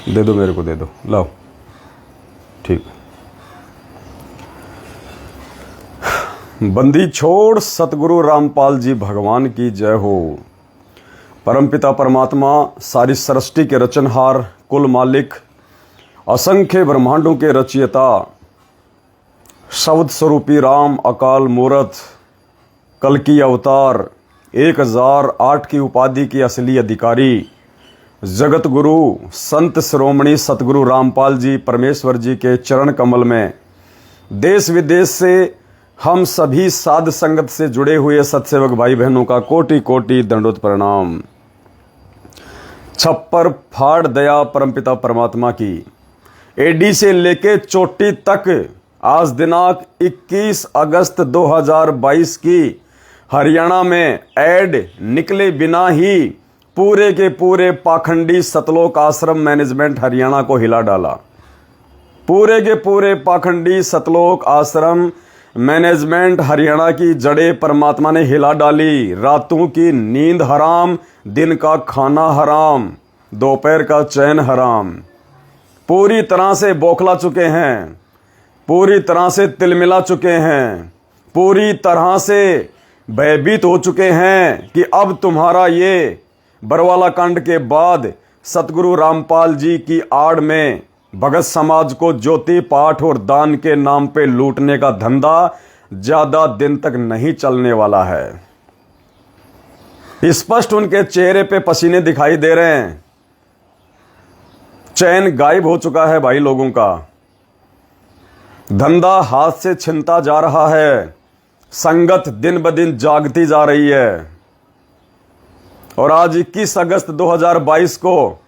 दे दो मेरे को, दे दो, लाओ। ठीक। बंदी छोड़ सतगुरु रामपाल जी भगवान की जय हो। परमपिता परमात्मा, सारी सृष्टि के रचनहार, कुल मालिक, असंख्य ब्रह्मांडों के रचयिता, शब्द स्वरूपी राम, अकाल मूरत, कल की अवतार, 1008 की उपाधि के असली अधिकारी, जगत गुरु संत शिरोमणि सतगुरु रामपाल जी परमेश्वर जी के चरण कमल में देश विदेश से हम सभी साध संगत से जुड़े हुए सत्सेवक भाई बहनों का कोटि कोटि दंडोत प्रणाम। छप्पर फाड़ दया परमपिता परमात्मा की, एडी से लेके चोटी तक आज दिनांक 21 अगस्त 2022 की हरियाणा में ऐड निकले बिना ही पूरे के पूरे पाखंडी सतलोक आश्रम मैनेजमेंट हरियाणा को हिला डाला। पूरे के पूरे पाखंडी सतलोक आश्रम मैनेजमेंट हरियाणा की जड़ें परमात्मा ने हिला डाली। रातों की नींद हराम, दिन का खाना हराम, दोपहर का चैन हराम। पूरी तरह से बौखला चुके हैं, पूरी तरह से तिलमिला चुके हैं, पूरी तरह से भयभीत हो चुके हैं कि अब तुम्हारा ये बरवाला कांड के बाद सतगुरु रामपाल जी की आड़ में भगत समाज को ज्योति पाठ और दान के नाम पे लूटने का धंधा ज्यादा दिन तक नहीं चलने वाला है। स्पष्ट उनके चेहरे पे पसीने दिखाई दे रहे हैं। चैन गायब हो चुका है भाई लोगों का। धंधा हाथ से छिनता जा रहा है। संगत दिन ब दिन जागती जा रही है। और आज 21 अगस्त 2022 को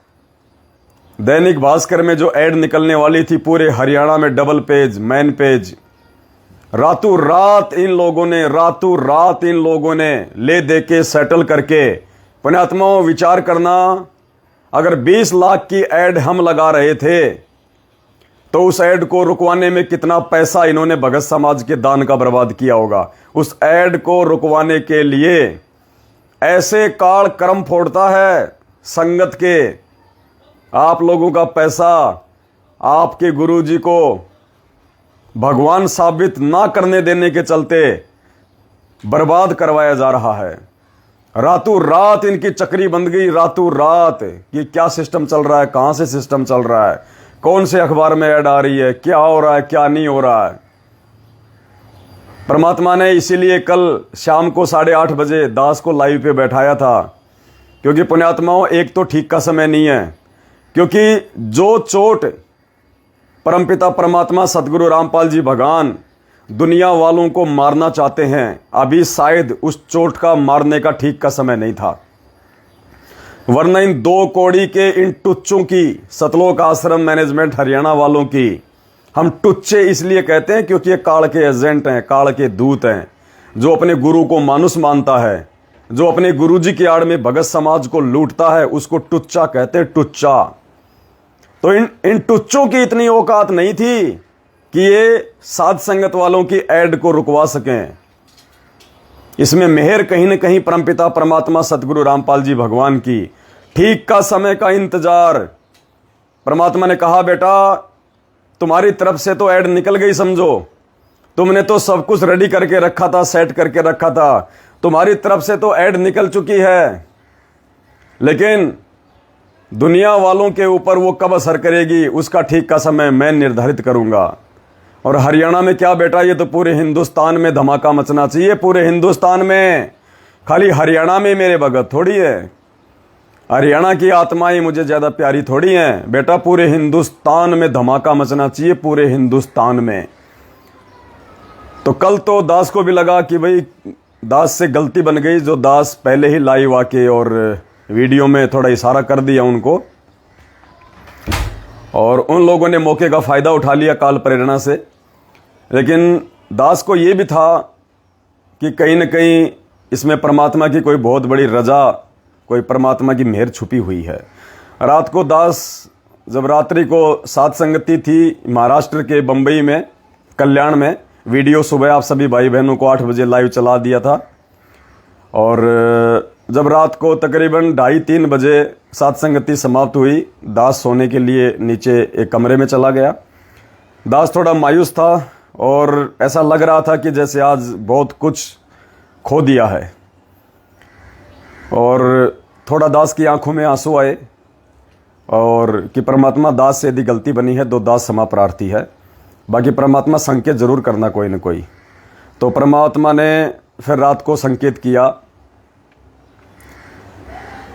दैनिक भास्कर में जो एड निकलने वाली थी पूरे हरियाणा में, डबल पेज, मेन पेज, रातों रात इन लोगों ने ले दे के सेटल करके, पुण्यात्माओं विचार करना, अगर 20 लाख की एड हम लगा रहे थे तो उस एड को रुकवाने में कितना पैसा इन्होंने भगत समाज के दान का बर्बाद किया होगा। उस एड को रुकवाने के लिए ऐसे काल कर्म फोड़ता है संगत के। आप लोगों का पैसा आपके गुरुजी को भगवान साबित ना करने देने के चलते बर्बाद करवाया जा रहा है। रातों रात इनकी चक्री बंद गई। रातों रात ये क्या सिस्टम चल रहा है, कहां से सिस्टम चल रहा है, कौन से अखबार में ऐड आ रही है, क्या हो रहा है, क्या नहीं हो रहा है। परमात्मा ने इसीलिए कल शाम को 8:30 बजे दास को लाइव पे बैठाया था, क्योंकि पुण्यात्माओं एक तो ठीक का समय नहीं है, क्योंकि जो चोट परमपिता परमात्मा सतगुरु रामपाल जी भगवान दुनिया वालों को मारना चाहते हैं, अभी शायद उस चोट का मारने का ठीक का समय नहीं था। वरना इन 2 कौड़ी के इन टुच्चों की, सतलोक आश्रम मैनेजमेंट हरियाणा वालों की, हम टुच्चे इसलिए कहते हैं क्योंकि ये काल के एजेंट हैं, काल के दूत हैं। जो अपने गुरु को मानुस मानता है, जो अपने गुरुजी की आड़ में भगत समाज को लूटता है, उसको टुच्चा कहते हैं, टुच्चा। तो इन टुच्चों की इतनी औकात नहीं थी कि ये साध संगत वालों की एड को रुकवा सकें। इसमें मेहर कहीं न कहीं परमपिता परमात्मा सतगुरु रामपाल जी भगवान की। ठीक का समय का इंतजार। परमात्मा ने कहा, बेटा तुम्हारी तरफ से तो ऐड निकल गई, समझो तुमने तो सब कुछ रेडी करके रखा था, सेट करके रखा था, तुम्हारी तरफ से तो ऐड निकल चुकी है, लेकिन दुनिया वालों के ऊपर वो कब असर करेगी उसका ठीक का समय मैं निर्धारित करूंगा। और हरियाणा में क्या बेटा, ये तो पूरे हिंदुस्तान में धमाका मचना चाहिए। पूरे हिंदुस्तान में, खाली हरियाणा में मेरे भगत थोड़ी है, हरियाणा की आत्माएं मुझे ज्यादा प्यारी थोड़ी हैं बेटा। पूरे हिंदुस्तान में धमाका मचना चाहिए, पूरे हिंदुस्तान में। तो कल तो दास को भी लगा कि भाई दास से गलती बन गई, जो दास पहले ही लाइव आके और वीडियो में थोड़ा इशारा कर दिया उनको, और उन लोगों ने मौके का फायदा उठा लिया काल प्रेरणा से। लेकिन दास को ये भी था कि कहीं न कहीं इसमें परमात्मा की कोई बहुत बड़ी रजा, कोई परमात्मा की मेहर छुपी हुई है। रात को दास जब रात्रि को साध संगति थी महाराष्ट्र के बम्बई में, कल्याण में, वीडियो सुबह आप सभी भाई बहनों को 8 बजे लाइव चला दिया था। और जब रात को तकरीबन 2:30-3 बजे सात संगति समाप्त हुई, दास सोने के लिए नीचे एक कमरे में चला गया। दास थोड़ा मायूस था और ऐसा लग रहा था कि जैसे आज बहुत कुछ खो दिया है, और थोड़ा दास की आंखों में आंसू आए और कि परमात्मा, दास से यदि गलती बनी है तो दास क्षमा प्रार्थी है, बाकी परमात्मा संकेत जरूर करना कोई न कोई। तो परमात्मा ने फिर रात को संकेत किया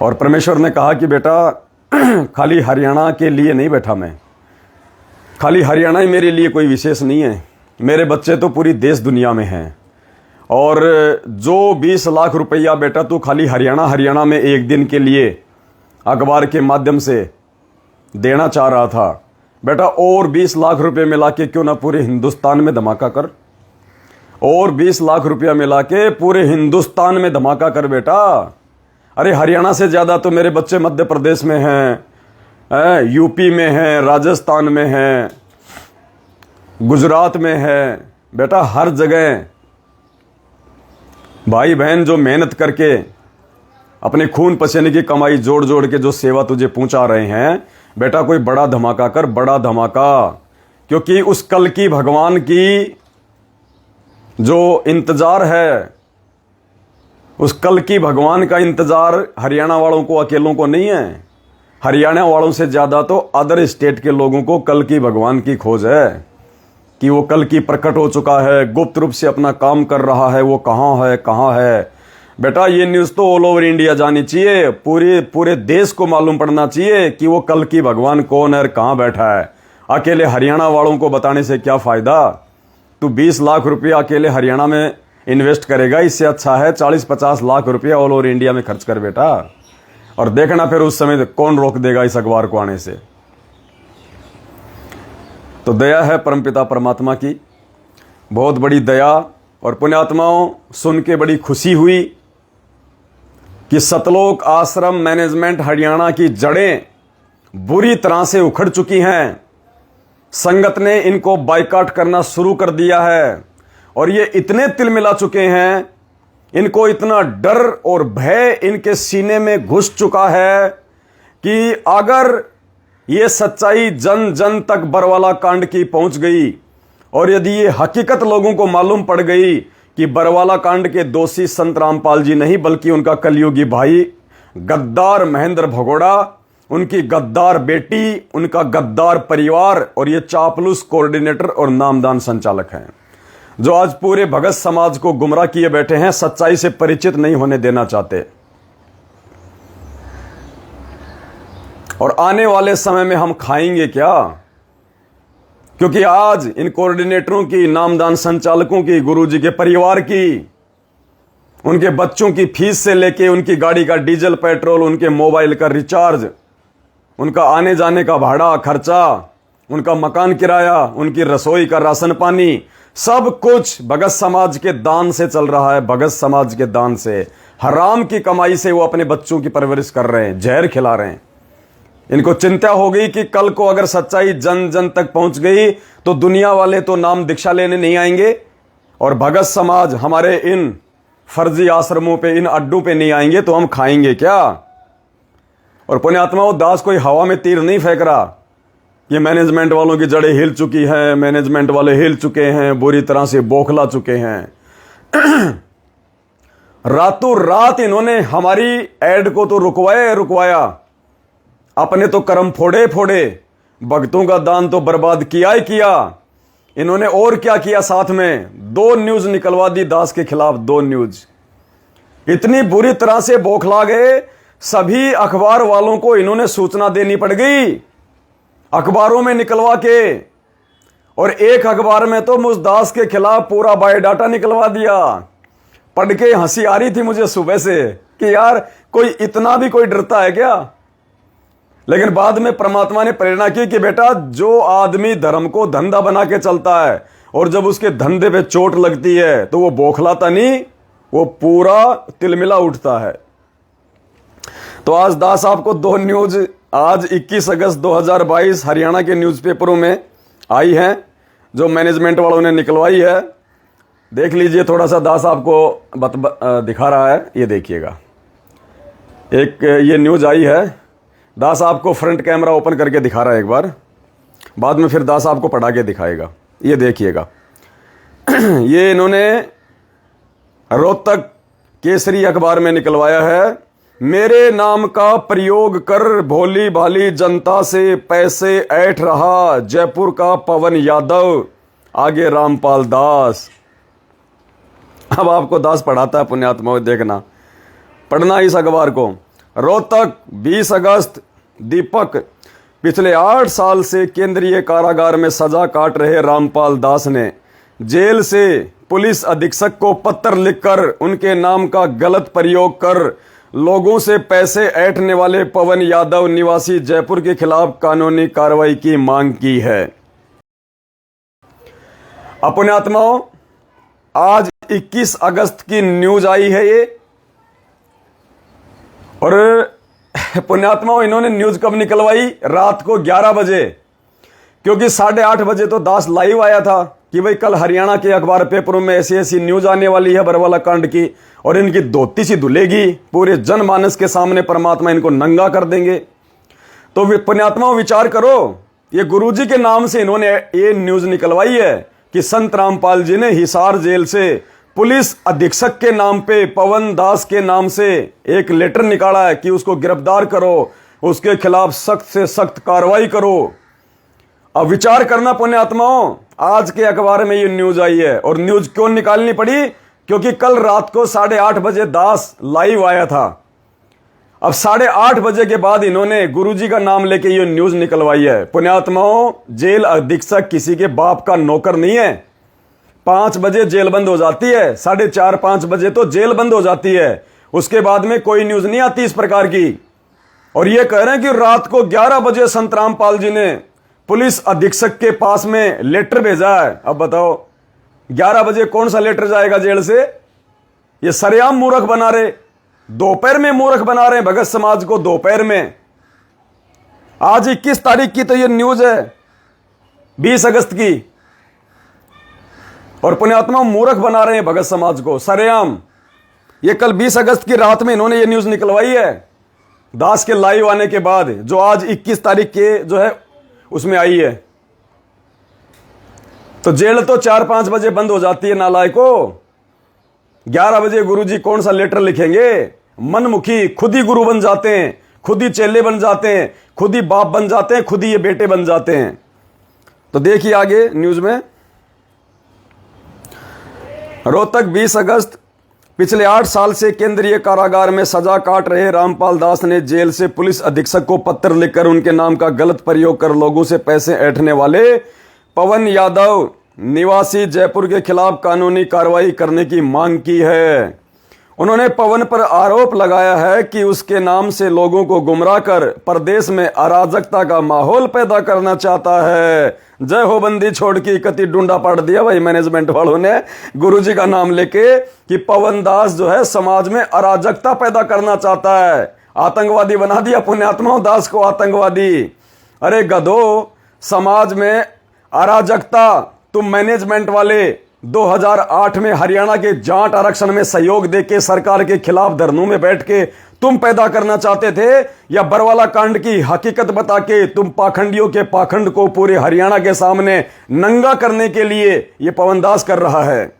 और परमेश्वर ने कहा कि बेटा, खाली हरियाणा के लिए नहीं बैठा मैं, खाली हरियाणा ही मेरे लिए कोई विशेष नहीं है, मेरे बच्चे तो पूरी देश दुनिया में हैं, और जो 20 लाख रुपया बेटा तू खाली हरियाणा में एक दिन के लिए अखबार के माध्यम से देना चाह रहा था, बेटा और 20 लाख रुपए मिला के क्यों ना पूरे हिंदुस्तान में धमाका कर, और 20 लाख रुपया मिला के पूरे हिंदुस्तान में धमाका कर बेटा। अरे हरियाणा से ज़्यादा तो मेरे बच्चे मध्य प्रदेश में हैं, यूपी में हैं, राजस्थान में हैं, गुजरात में है, बेटा हर जगह भाई बहन जो मेहनत करके अपने खून पसीने की कमाई जोड़ जोड़ के जो सेवा तुझे पहुंचा रहे हैं, बेटा कोई बड़ा धमाका कर, बड़ा धमाका, क्योंकि उस कल की भगवान की जो इंतजार है, उस कल की भगवान का इंतजार हरियाणा वालों को अकेलों को नहीं है, हरियाणा वालों से ज़्यादा तो अदर स्टेट के लोगों को कल की भगवान की खोज है कि वो कल की प्रकट हो चुका है, गुप्त रूप से अपना काम कर रहा है, वो कहाँ है। बेटा ये न्यूज़ तो ऑल ओवर इंडिया जानी चाहिए, पूरे देश को मालूम पड़ना चाहिए कि वो कल की भगवान कौन है और कहाँ बैठा है। अकेले हरियाणा वालों को बताने से क्या फ़ायदा, तू 20 लाख रुपया अकेले हरियाणा में इन्वेस्ट करेगा, इससे अच्छा है 40-50 लाख रुपया ऑल ओवर इंडिया में खर्च कर बेटा, और देखना फिर उस समय कौन रोक देगा इस अखबार को आने से। तो दया है परमपिता परमात्मा की, बहुत बड़ी दया, और पुण्यात्माओं सुन के बड़ी खुशी हुई कि सतलोक आश्रम मैनेजमेंट हरियाणा की जड़ें बुरी तरह से उखड़ चुकी हैं। संगत ने इनको बाइकाट करना शुरू कर दिया है, और ये इतने तिलमिला चुके हैं, इनको इतना डर और भय इनके सीने में घुस चुका है कि अगर ये सच्चाई जन जन तक बरवाला कांड की पहुंच गई, और यदि ये हकीकत लोगों को मालूम पड़ गई कि बरवाला कांड के दोषी संत रामपाल जी नहीं बल्कि उनका कलयुगी भाई गद्दार महेंद्र भगोड़ा, उनकी गद्दार बेटी, उनका गद्दार परिवार, और ये चापलूस कोऑर्डिनेटर और नामदान संचालक हैं, जो आज पूरे भगत समाज को गुमराह किए बैठे हैं, सच्चाई से परिचित नहीं होने देना चाहते। और आने वाले समय में हम खाएंगे क्या, क्योंकि आज इन कोऑर्डिनेटरों की, नामदान संचालकों की, गुरुजी के परिवार की, उनके बच्चों की फीस से लेके उनकी गाड़ी का डीजल पेट्रोल, उनके मोबाइल का रिचार्ज, उनका आने जाने का भाड़ा खर्चा, उनका मकान किराया, उनकी रसोई का राशन पानी, सब कुछ भगत समाज के दान से चल रहा है। भगत समाज के दान से, हराम की कमाई से वो अपने बच्चों की परवरिश कर रहे हैं, जहर खिला रहे हैं। इनको चिंता हो गई कि कल को अगर सच्चाई जन जन तक पहुंच गई तो दुनिया वाले तो नाम दीक्षा लेने नहीं आएंगे, और भगत समाज हमारे इन फर्जी आश्रमों पे, इन अड्डों पे नहीं आएंगे, तो हम खाएंगे क्या। और पुण्यात्माओं, दास कोई हवा में तीर नहीं फेंक रहा। ये मैनेजमेंट वालों की जड़ें हिल चुकी हैं, मैनेजमेंट वाले हिल चुके हैं, बुरी तरह से बौखला चुके हैं। रातों रात इन्होंने हमारी ऐड को तो रुकवाया, अपने तो कर्म फोड़े, भक्तों का दान तो बर्बाद किया ही किया। इन्होंने और क्या किया, साथ में 2 न्यूज निकलवा दी दास के खिलाफ, 2 न्यूज। इतनी बुरी तरह से बौखला गए, सभी अखबार वालों को इन्होंने सूचना देनी पड़ गई, अखबारों में निकलवा के। और एक अखबार में तो मुझ दास के खिलाफ पूरा बायोडाटा निकलवा दिया। पढ़ के हंसी आ रही थी मुझे सुबह से कि यार कोई इतना भी कोई डरता है क्या। लेकिन बाद में परमात्मा ने प्रेरणा की कि बेटा, जो आदमी धर्म को धंधा बना के चलता है और जब उसके धंधे पे चोट लगती है तो वो बौखलाता नहीं, वो पूरा तिलमिला उठता है। तो आज दास आपको 2 न्यूज आज 21 अगस्त 2022 हरियाणा के न्यूज़पेपरों में आई हैं, जो मैनेजमेंट वालों ने निकलवाई है। देख लीजिए, थोड़ा सा दास आपको दिखा रहा है, ये देखिएगा। एक ये न्यूज़ आई है, दास आपको फ्रंट कैमरा ओपन करके दिखा रहा है एक बार, बाद में फिर दास आपको पढ़ा के दिखाएगा। ये देखिएगा ये इन्होंने रोहतक केसरी अखबार में निकलवाया है। मेरे नाम का प्रयोग कर भोली भाली जनता से पैसे ऐंठ रहा जयपुर का पवन यादव, आगे रामपाल दास। अब आपको दास पढ़ाता है पुण्यात्मा, देखना पढ़ना इस अखबार को। रोहतक 20 अगस्त। दीपक, पिछले 8 साल से केंद्रीय कारागार में सजा काट रहे रामपाल दास ने जेल से पुलिस अधीक्षक को पत्र लिखकर उनके नाम का गलत प्रयोग कर लोगों से पैसे ऐंठने वाले पवन यादव निवासी जयपुर के खिलाफ कानूनी कार्रवाई की मांग की है। पुण्यात्माओं, आज 21 अगस्त की न्यूज आई है ये, और पुण्यात्माओं इन्होंने न्यूज कब निकलवाई? रात को 11 बजे, क्योंकि 8:30 बजे तो दास लाइव आया था कि भाई कल हरियाणा के अखबार पेपरों में ऐसी ऐसी न्यूज आने वाली है बरवाला कांड की, और इनकी धोती सी धुलेगी, पूरे जनमानस के सामने परमात्मा इनको नंगा कर देंगे। तो पुण्यात्माओं विचार करो, ये गुरुजी के नाम से इन्होंने ये न्यूज निकलवाई है कि संत रामपाल जी ने हिसार जेल से पुलिस अधीक्षक के नाम पे पवन दास के नाम से एक लेटर निकाला है कि उसको गिरफ्तार करो, उसके खिलाफ सख्त से सख्त कार्रवाई करो। अब विचार करना पुण्यात्माओं, आज के अखबार में ये न्यूज आई है, और न्यूज क्यों निकालनी पड़ी? क्योंकि कल रात को 8:30 बजे दास लाइव आया था। अब 8:30 बजे के बाद इन्होंने गुरुजी का नाम लेके ये न्यूज निकलवाई है। पुण्यात्माओं, जेल अधीक्षक किसी के बाप का नौकर नहीं है। 5 बजे जेल बंद हो जाती है, 4:30-5 बजे तो जेल बंद हो जाती है, उसके बाद में कोई न्यूज नहीं आती इस प्रकार की। और ये कह रहे हैं कि रात को 11 बजे संत रामपाल जी ने पुलिस अधीक्षक के पास में लेटर भेजा है। अब बताओ 11 बजे कौन सा लेटर जाएगा जेल से? ये सरेआम मूर्ख बना रहे, दोपहर में मूर्ख बना रहे हैं भगत समाज को, दोपहर में। आज 21 तारीख की तो ये न्यूज है, 20 अगस्त की, और पुण्यात्मा मूर्ख बना रहे हैं भगत समाज को सरेआम। ये कल 20 अगस्त की रात में इन्होंने ये न्यूज निकलवाई है दास के लाइव आने के बाद, जो आज 21 तारीख के जो है उसमें आई है। तो जेल तो 4-5 बजे बंद हो जाती है नालायको, 11 बजे गुरुजी कौन सा लेटर लिखेंगे? मनमुखी, खुद ही गुरु बन जाते हैं, खुद ही चेले बन जाते हैं, खुद ही बाप बन जाते हैं, खुद ही ये बेटे बन जाते हैं। तो देखिए आगे न्यूज में, रोहतक 20 अगस्त। पिछले 8 साल से केंद्रीय कारागार में सजा काट रहे रामपाल दास ने जेल से पुलिस अधीक्षक को पत्र लिखकर उनके नाम का गलत प्रयोग कर लोगों से पैसे ऐंठने वाले पवन यादव निवासी जयपुर के खिलाफ कानूनी कार्रवाई करने की मांग की है। उन्होंने पवन पर आरोप लगाया है कि उसके नाम से लोगों को गुमराह कर प्रदेश में अराजकता का माहौल पैदा करना चाहता है। जय हो बंदी छोड़ की कति डूंडा पड़ दिया भाई मैनेजमेंट वालों ने गुरुजी का नाम लेके कि पवन दास जो है समाज में अराजकता पैदा करना चाहता है, आतंकवादी बना दिया पुण्यात्माओं दास को, आतंकवादी। अरे गधो, समाज में अराजकता तुम मैनेजमेंट वाले 2008 में हरियाणा के जाट आरक्षण में सहयोग देके सरकार के खिलाफ धरनों में बैठ के तुम पैदा करना चाहते थे, या बरवाला कांड की हकीकत बता के तुम पाखंडियों के पाखंड को पूरे हरियाणा के सामने नंगा करने के लिए ये पवन दास कर रहा है।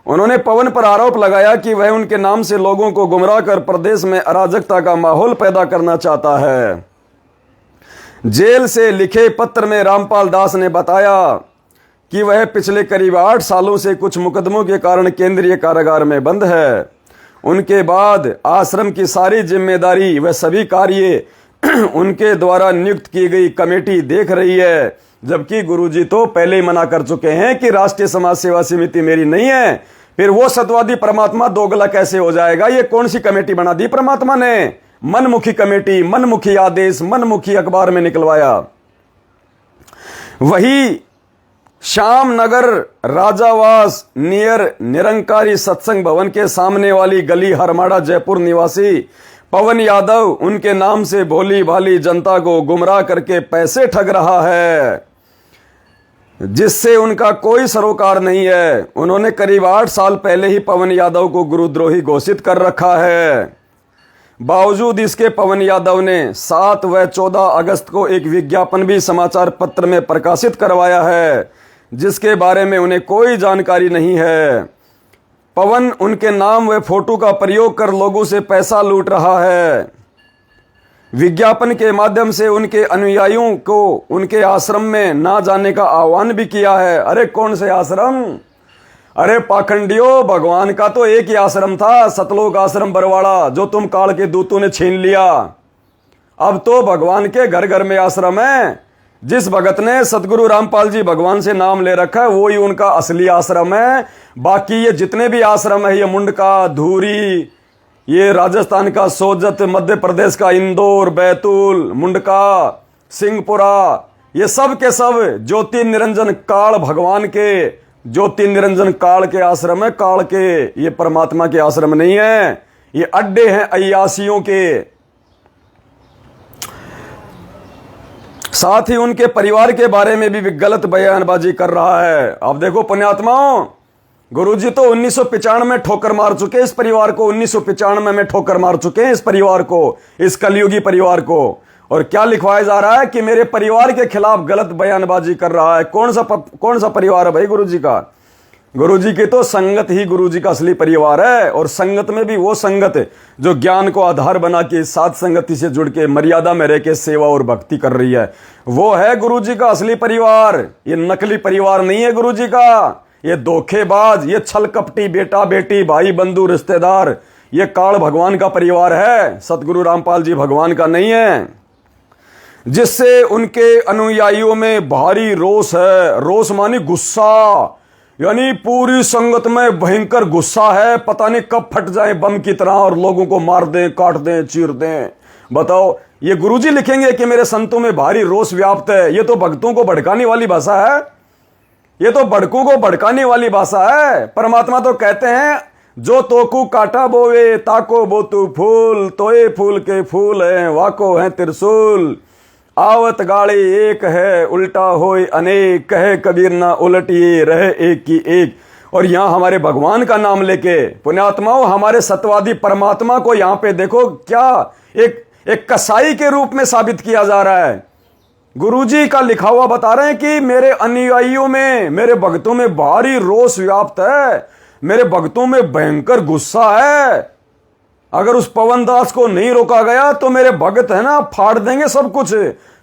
उन्होंने पवन पर आरोप लगाया कि वह उनके नाम से लोगों को गुमराह कर प्रदेश में अराजकता का माहौल पैदा करना चाहता है। जेल से लिखे पत्र में रामपाल दास ने बताया कि वह पिछले करीब 8 सालों से कुछ मुकदमों के कारण केंद्रीय कारागार में बंद है। उनके बाद आश्रम की सारी जिम्मेदारी व सभी कार्य उनके द्वारा नियुक्त की गई कमेटी देख रही है, जबकि गुरुजी तो पहले ही मना कर चुके हैं कि राष्ट्रीय समाज सेवा समिति मेरी नहीं है। फिर वो सतवादी परमात्मा दोगला कैसे हो जाएगा? ये कौन सी कमेटी बना दी परमात्मा ने? मनमुखी कमेटी, मनमुखी आदेश, मनमुखी अखबार में निकलवाया। वही श्याम नगर राजावास नियर निरंकारी सत्संग भवन के सामने वाली गली हरमाड़ा जयपुर निवासी पवन यादव उनके नाम से भोली भाली जनता को गुमराह करके पैसे ठग रहा है, जिससे उनका कोई सरोकार नहीं है। उन्होंने करीब 8 साल पहले ही पवन यादव को गुरुद्रोही घोषित कर रखा है। बावजूद इसके पवन यादव ने 7 व 14 अगस्त को एक विज्ञापन भी समाचार पत्र में प्रकाशित करवाया है, जिसके बारे में उन्हें कोई जानकारी नहीं है। पवन उनके नाम व फोटो का प्रयोग कर लोगों से पैसा लूट रहा है। विज्ञापन के माध्यम से उनके अनुयायियों को उनके आश्रम में ना जाने का आह्वान भी किया है। अरे कौन से आश्रम? अरे पाखंडियों, भगवान का तो एक ही आश्रम था, सतलोक आश्रम बरवाड़ा, जो तुम काल के दूतों ने छीन लिया। अब तो भगवान के घर घर में आश्रम है। जिस भगत ने सतगुरु रामपाल जी भगवान से नाम ले रखा है वो ही उनका असली आश्रम है। बाकी ये जितने भी आश्रम है, ये मुंडका, धूरी, ये राजस्थान का सोजत, मध्य प्रदेश का इंदौर, बैतूल, मुंडका, सिंहपुरा, ये सब के सब ज्योति निरंजन काल भगवान के, ज्योति निरंजन काल के आश्रम है। काल के, ये परमात्मा के आश्रम नहीं है, ये अड्डे हैं अय्यासियों के। साथ ही उनके परिवार के बारे में भी गलत बयानबाजी कर रहा है। अब देखो पुण्यात्माओं, गुरुजी तो 1995 में ठोकर मार चुके इस परिवार को, 1995 में ठोकर मार चुके हैं इस परिवार को, इस कलयुगी परिवार को। और क्या लिखवाया जा रहा है कि मेरे परिवार के खिलाफ गलत बयानबाजी कर रहा है। कौन सा परिवार है भाई गुरुजी का? गुरुजी की तो संगत ही गुरुजी का असली परिवार है। और संगत में भी वो संगत जो ज्ञान को आधार बना के साथ संगति से जुड़ के मर्यादा में रह के सेवा और भक्ति कर रही है, वो है गुरुजी का असली परिवार। ये नकली परिवार नहीं है गुरुजी का। ये धोखेबाज, ये छल कपटी बेटा बेटी, भाई बंधु रिश्तेदार, ये काल भगवान का परिवार है, सतगुरु रामपाल जी भगवान का नहीं है। जिससे उनके अनुयायियों में भारी रोष है। रोष मानी गुस्सा, यानी पूरी संगत में भयंकर गुस्सा है। पता नहीं कब फट जाए बम की तरह और लोगों को मार दें, काट दें, चीर दें। बताओ, ये गुरुजी लिखेंगे कि मेरे संतों में भारी रोष व्याप्त है? ये तो भक्तों को भड़काने वाली भाषा है, ये तो भड़कों को भड़काने वाली भाषा है। परमात्मा तो कहते हैं, जो तोकू काटा बोवे ताको बोतु फूल, तोए फूल के फूल हैं वाको है त्रिशूल। आवत गाड़ी एक है उल्टा होए अनेक, कहे कबीर ना उलटिए रहे एक की एक। और यहां हमारे भगवान का नाम लेके पुण्यात्माओं, हमारे सत्यवादी परमात्मा को यहां पे देखो क्या एक कसाई के रूप में साबित किया जा रहा है। गुरुजी का लिखा हुआ बता रहे हैं कि मेरे अनुयायियों में, मेरे भक्तों में भारी रोष व्याप्त है, मेरे भक्तों में भयंकर गुस्सा है। अगर उस पवन दास को नहीं रोका गया तो मेरे भगत है ना, फाड़ देंगे सब कुछ,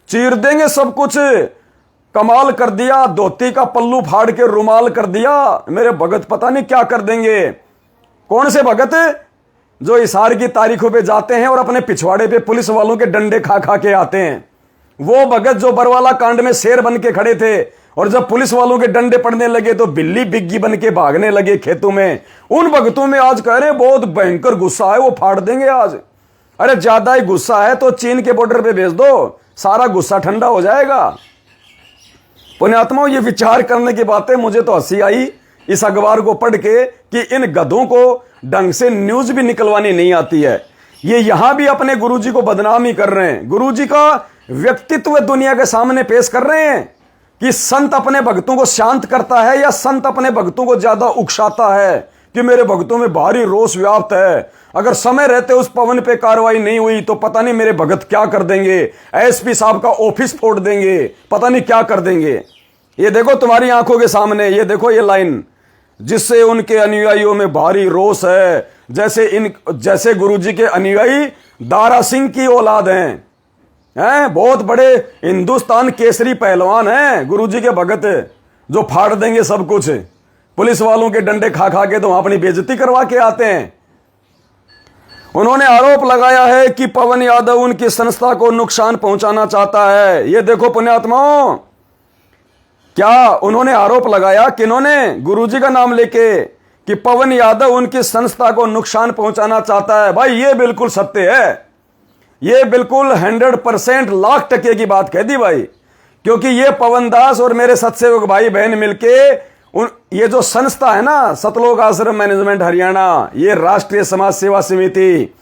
चीर देंगे सब कुछ। कमाल कर दिया, धोती का पल्लू फाड़ के रुमाल कर दिया। मेरे भगत पता नहीं क्या कर देंगे। कौन से भगत? जो इशार की तारीखों पे जाते हैं और अपने पिछवाड़े पे पुलिस वालों के डंडे खा खा के आते हैं। वो भगत जो बरवाला कांड में शेर बन के खड़े थे और जब पुलिस वालों के डंडे पड़ने लगे तो बिल्ली बिग्गी बन के भागने लगे खेतों में। उन भक्तों में आज कह रहे हैं बहुत भयंकर गुस्सा है, वो फाड़ देंगे आज। अरे ज्यादा ही गुस्सा है तो चीन के बॉर्डर पे भेज दो, सारा गुस्सा ठंडा हो जाएगा। पुण्यात्माओं, ये विचार करने की बातें, मुझे तो हंसी आई इस अखबार को पढ़ के कि इन गधों को ढंग से न्यूज भी निकलवानी नहीं आती है। ये यहां भी अपने गुरुजी को बदनाम ही कर रहे हैं। गुरुजी का व्यक्तित्व दुनिया के सामने पेश कर रहे हैं कि संत अपने भक्तों को शांत करता है या संत अपने भक्तों को ज्यादा उकसाता है कि मेरे भक्तों में भारी रोष व्याप्त है। अगर समय रहते उस पवन पे कार्रवाई नहीं हुई तो पता नहीं मेरे भगत क्या कर देंगे, एसपी साहब का ऑफिस फोड़ देंगे, पता नहीं क्या कर देंगे। ये देखो तुम्हारी आंखों के सामने, ये देखो ये लाइन, जिससे उनके अनुयायियों में भारी रोष है। जैसे गुरुजी के अनुयायी दारा सिंह की औलाद हैं, बहुत बड़े हिंदुस्तान केसरी पहलवान हैं गुरुजी के भगत, जो फाड़ देंगे सब कुछ। पुलिस वालों के डंडे खा खा के तो वहां अपनी बेइज्जती करवा के आते हैं। उन्होंने आरोप लगाया है कि पवन यादव उनकी संस्था को नुकसान पहुंचाना चाहता है। ये देखो पुण्यात्माओं, क्या उन्होंने आरोप लगाया, किन्होंने? गुरुजी का नाम लेके, कि पवन यादव उनकी संस्था को नुकसान पहुंचाना चाहता है। भाई ये बिल्कुल सत्य है, ये बिल्कुल 100% लाख टके की बात कह दी भाई। क्योंकि ये पवन दास और मेरे सत्सेवक भाई बहन मिलके ये जो संस्था है ना, सतलोक आश्रम मैनेजमेंट हरियाणा, ये राष्ट्रीय समाज सेवा समिति,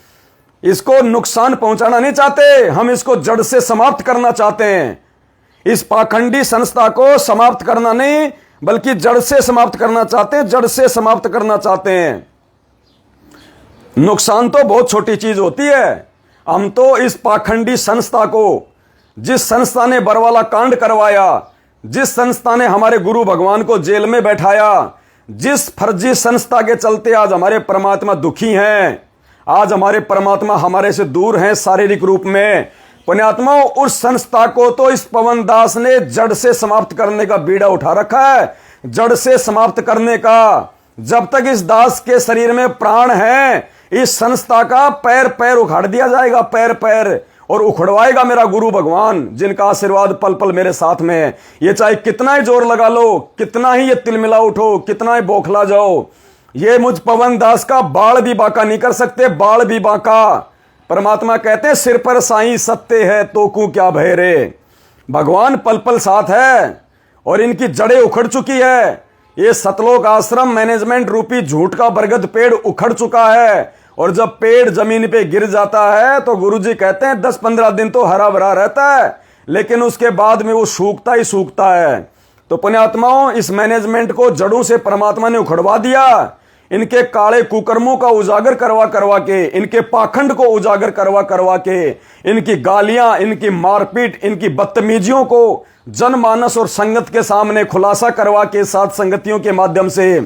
इसको नुकसान पहुंचाना नहीं चाहते। हम इसको जड़ से समाप्त करना चाहते हैं। इस पाखंडी संस्था को समाप्त करना नहीं बल्कि जड़ से समाप्त करना चाहते हैं, जड़ से समाप्त करना चाहते हैं। नुकसान तो बहुत छोटी चीज होती है। हम तो इस पाखंडी संस्था को, जिस संस्था ने बरवाला कांड करवाया, जिस संस्था ने हमारे गुरु भगवान को जेल में बैठाया, जिस फर्जी संस्था के चलते आज हमारे परमात्मा दुखी हैं, आज हमारे परमात्मा हमारे से दूर हैं शारीरिक रूप में, पुण्यात्माओं, उस संस्था को तो इस पवन दास ने जड़ से समाप्त करने का बीड़ा उठा रखा है, जड़ से समाप्त करने का। जब तक इस दास के शरीर में प्राण है, इस संस्था का पैर पैर उखाड़ दिया जाएगा, पैर पैर, और उखड़वाएगा मेरा गुरु भगवान, जिनका आशीर्वाद पल पल मेरे साथ में है। ये चाहे कितना ही जोर लगा लो, कितना ही ये तिलमिला उठो, कितना ही बौखला जाओ, ये मुझ पवन दास का बाल भी बांका नहीं कर सकते, बाल भी बांका। परमात्मा कहते हैं सिर पर साईं सत्य है तो कू क्या भय रे। भगवान पल पल साथ है और इनकी जड़ें उखड़ चुकी है। ये सतलोक आश्रम मैनेजमेंट रूपी झूठ का बरगद पेड़ उखड़ चुका है, और जब पेड़ जमीन पे गिर जाता है तो गुरुजी कहते हैं 10-15 दिन तो हरा भरा रहता है, लेकिन उसके बाद में वो सूखता ही सूखता है। तो पुण्यात्माओं, इस मैनेजमेंट को जड़ों से परमात्मा ने उखड़वा दिया। इनके काले कुकर्मों का उजागर करवा करवा के, इनके पाखंड को उजागर करवा करवा के, इनकी गालियां, इनकी मारपीट, इनकी बदतमीजियों को जनमानस और संगत के सामने खुलासा करवा के, साथ संगतियों के माध्यम से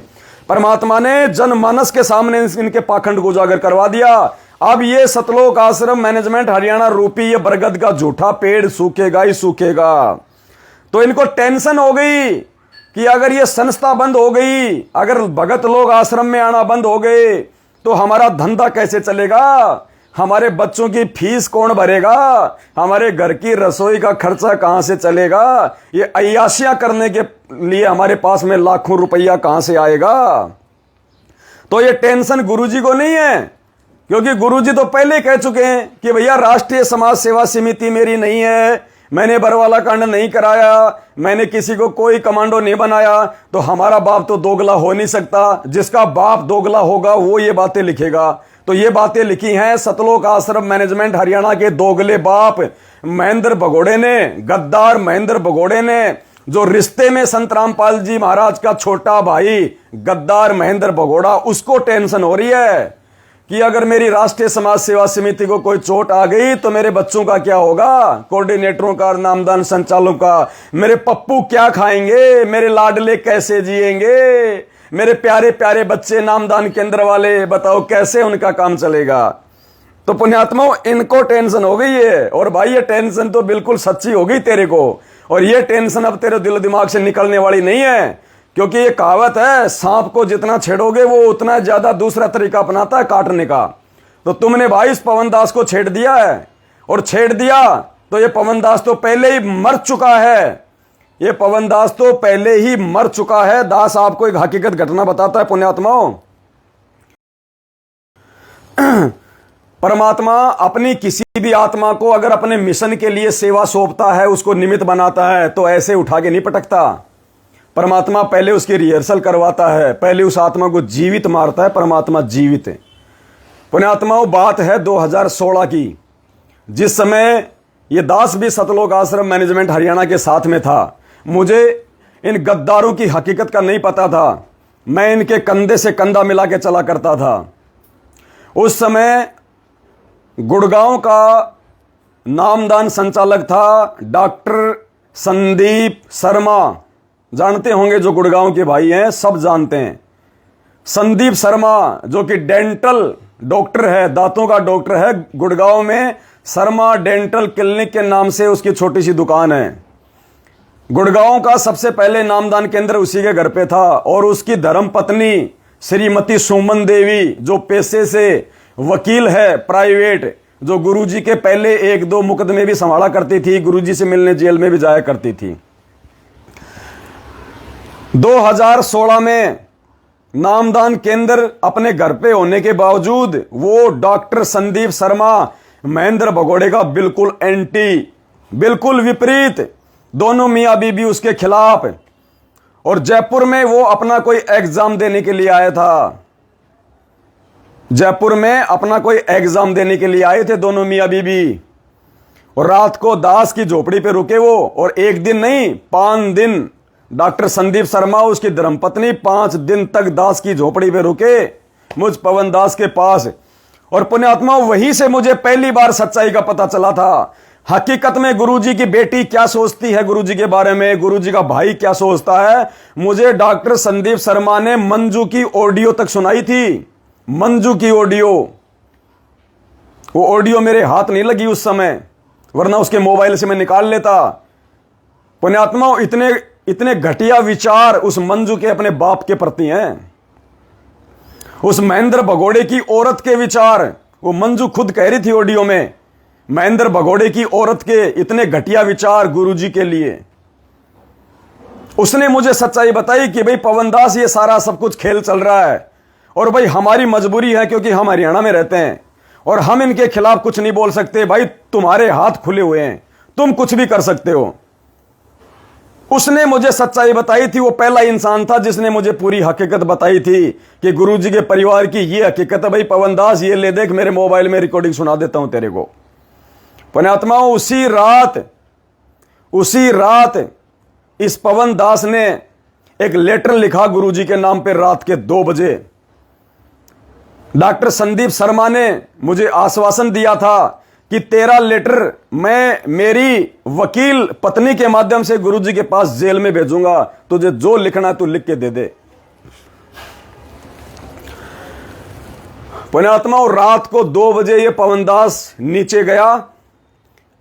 परमात्मा ने जनमानस के सामने इनके पाखंड को उजागर करवा दिया। अब ये सतलोक आश्रम मैनेजमेंट हरियाणा रूपी ये बरगद का झूठा पेड़ सूखेगा ही सूखेगा। तो इनको टेंशन हो गई कि अगर ये संस्था बंद हो गई, अगर भगत लोग आश्रम में आना बंद हो गए तो हमारा धंधा कैसे चलेगा, हमारे बच्चों की फीस कौन भरेगा, हमारे घर की रसोई का खर्चा कहां से चलेगा, ये अय्याशियां करने के लिए हमारे पास में लाखों रुपया कहां से आएगा। तो ये टेंशन गुरुजी को नहीं है, क्योंकि गुरुजी तो पहले कह चुके हैं कि भैया राष्ट्रीय समाज सेवा समिति मेरी नहीं है, मैंने बरवाला कांड नहीं कराया, मैंने किसी को कोई कमांडो नहीं बनाया। तो हमारा बाप तो दोगला हो नहीं सकता, जिसका बाप दोगला होगा वो ये बातें लिखेगा। तो ये बातें लिखी हैं सतलोक आश्रम मैनेजमेंट हरियाणा के दोगले बाप महेंद्र भगोड़े ने, गद्दार महेंद्र भगोड़े ने, जो रिश्ते में संत रामपाल जी महाराज का छोटा भाई गद्दार महेंद्र भगोड़ा, उसको टेंशन हो रही है कि अगर मेरी राष्ट्रीय समाज सेवा समिति को कोई चोट आ गई तो मेरे बच्चों का क्या होगा, कोऑर्डिनेटरों का, नामदान संचालकों का, मेरे पप्पू क्या खाएंगे, मेरे लाडले कैसे जिएंगे, मेरे प्यारे प्यारे बच्चे नामदान केंद्र वाले, बताओ कैसे उनका काम चलेगा। तो पुण्यात्माओं, इनको टेंशन हो गई है। और भाई ये टेंशन तो बिल्कुल सच्ची हो गई तेरे को, और ये टेंशन अब तेरे दिल दिमाग से निकलने वाली नहीं है, क्योंकि ये कहावत है सांप को जितना छेड़ोगे वो उतना ज्यादा दूसरा तरीका अपनाता है काटने का। तो तुमने भाई इस पवन दास को छेड़ दिया है, और छेड़ दिया तो ये पवन दास तो पहले ही मर चुका है, ये पवन दास तो पहले ही मर चुका है। दास आपको एक हकीकत घटना बताता है पुण्यात्माओं। परमात्मा अपनी किसी भी आत्मा को अगर अपने मिशन के लिए सेवा सौंपता है, उसको निमित्त बनाता है, तो ऐसे उठा के नहीं पटकता। परमात्मा पहले उसकी रिहर्सल करवाता है, पहले उस आत्मा को जीवित मारता है। परमात्मा जीवित है पुण्यात्माओं। बात है 2016 की, जिस समय ये दास भी सतलोक आश्रम मैनेजमेंट हरियाणा के साथ में था। मुझे इन गद्दारों की हकीकत का नहीं पता था, मैं इनके कंधे से कंधा मिला के चला करता था। उस समय गुड़गांव का नामदान संचालक था डॉक्टर संदीप शर्मा, जानते होंगे, जो गुड़गांव के भाई हैं सब जानते हैं। संदीप शर्मा जो कि डेंटल डॉक्टर है, दांतों का डॉक्टर है, गुड़गांव में शर्मा डेंटल क्लिनिक के नाम से उसकी छोटी सी दुकान है। गुड़गांव का सबसे पहले नामदान केंद्र उसी के घर पे था, और उसकी धर्मपत्नी श्रीमती सुमन देवी जो पेशे से वकील है प्राइवेट, जो गुरुजी के पहले 1-2 मुकदमे भी संभाला करती थी, गुरुजी से मिलने जेल में भी जाया करती थी। 2016 में नामदान केंद्र अपने घर पे होने के बावजूद वो डॉक्टर संदीप शर्मा महेंद्र भगोड़े का बिल्कुल एंटी, बिल्कुल विपरीत, दोनों मियां बीबी उसके खिलाफ। और जयपुर में वो अपना कोई एग्जाम देने के लिए आया था, जयपुर में अपना कोई एग्जाम देने के लिए आए थे दोनों मियां बीबी। और रात को दास की झोपड़ी पे रुके वो, और एक दिन नहीं 5 दिन डॉक्टर संदीप शर्मा उसकी धर्मपत्नी 5 दिन तक दास की झोपड़ी पे रुके मुझ पवन दास के पास। और पुण्यात्मा वहीं से मुझे पहली बार सच्चाई का पता चला था। हकीकत में गुरुजी की बेटी क्या सोचती है गुरुजी के बारे में, गुरुजी का भाई क्या सोचता है, मुझे डॉक्टर संदीप शर्मा ने मंजू की ऑडियो तक सुनाई थी। मंजू की ऑडियो, वो ऑडियो मेरे हाथ नहीं लगी उस समय, वरना उसके मोबाइल से मैं निकाल लेता। पुण्यात्मा इतने इतने घटिया विचार उस मंजू के अपने बाप के प्रति हैं। उस महेंद्र भगोड़े की औरत के विचार, वो मंजू खुद कह रही थी ऑडियो में, महेंद्र भगोड़े की औरत के इतने घटिया विचार गुरुजी के लिए। उसने मुझे सच्चाई बताई कि भाई पवन दास, ये सारा सब कुछ खेल चल रहा है और भाई हमारी मजबूरी है क्योंकि हम हरियाणा में रहते हैं और हम इनके खिलाफ कुछ नहीं बोल सकते। भाई तुम्हारे हाथ खुले हुए हैं, तुम कुछ भी कर सकते हो। उसने मुझे सच्चाई बताई थी। वो पहला इंसान था जिसने मुझे पूरी हकीकत बताई थी कि गुरुजी के परिवार की ये हकीकत है। भाई पवन दास, ये ले देख, मेरे मोबाइल में रिकॉर्डिंग सुना देता हूं तेरे को। पुण्यात्माओं, उसी रात इस पवन दास ने एक लेटर लिखा गुरुजी के नाम पे रात के 2 बजे। डॉक्टर संदीप शर्मा ने मुझे आश्वासन दिया था कि तेरा लेटर मैं मेरी वकील पत्नी के माध्यम से गुरुजी के पास जेल में भेजूंगा, तुझे जो लिखना है तू लिख के दे दे। पुण्यात्माओं, रात को 2 बजे ये पवन दास नीचे गया,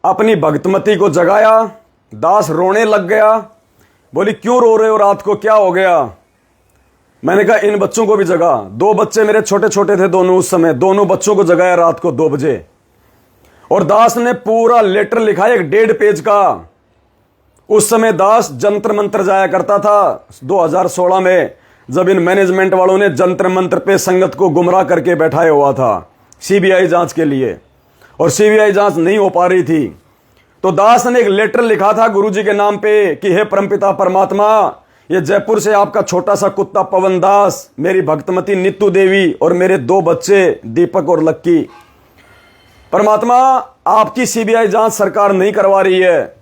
अपनी भक्तमती को जगाया। दास रोने लग गया। बोली क्यों रो रहे हो, रात को क्या हो गया? मैंने कहा इन बच्चों को भी जगा। 2 बच्चे मेरे छोटे छोटे थे दोनों उस समय, दोनों बच्चों को जगाया रात को 2 बजे। और दास ने पूरा लेटर लिखा, 1.5 पेज का। उस समय दास जंतर मंत्र जाया करता था 2016 में, जब इन मैनेजमेंट वालों ने जंतर मंत्र पे संगत को गुमराह करके बैठाया हुआ था सीबीआई जांच के लिए, और सीबीआई जांच नहीं हो पा रही थी। तो दास ने एक लेटर लिखा था गुरुजी के नाम पे कि हे परमपिता परमात्मा, ये जयपुर से आपका छोटा सा कुत्ता पवन दास, मेरी भक्तमती नीतू देवी और मेरे 2 बच्चे दीपक और लक्की, परमात्मा आपकी सीबीआई जांच सरकार नहीं करवा रही है,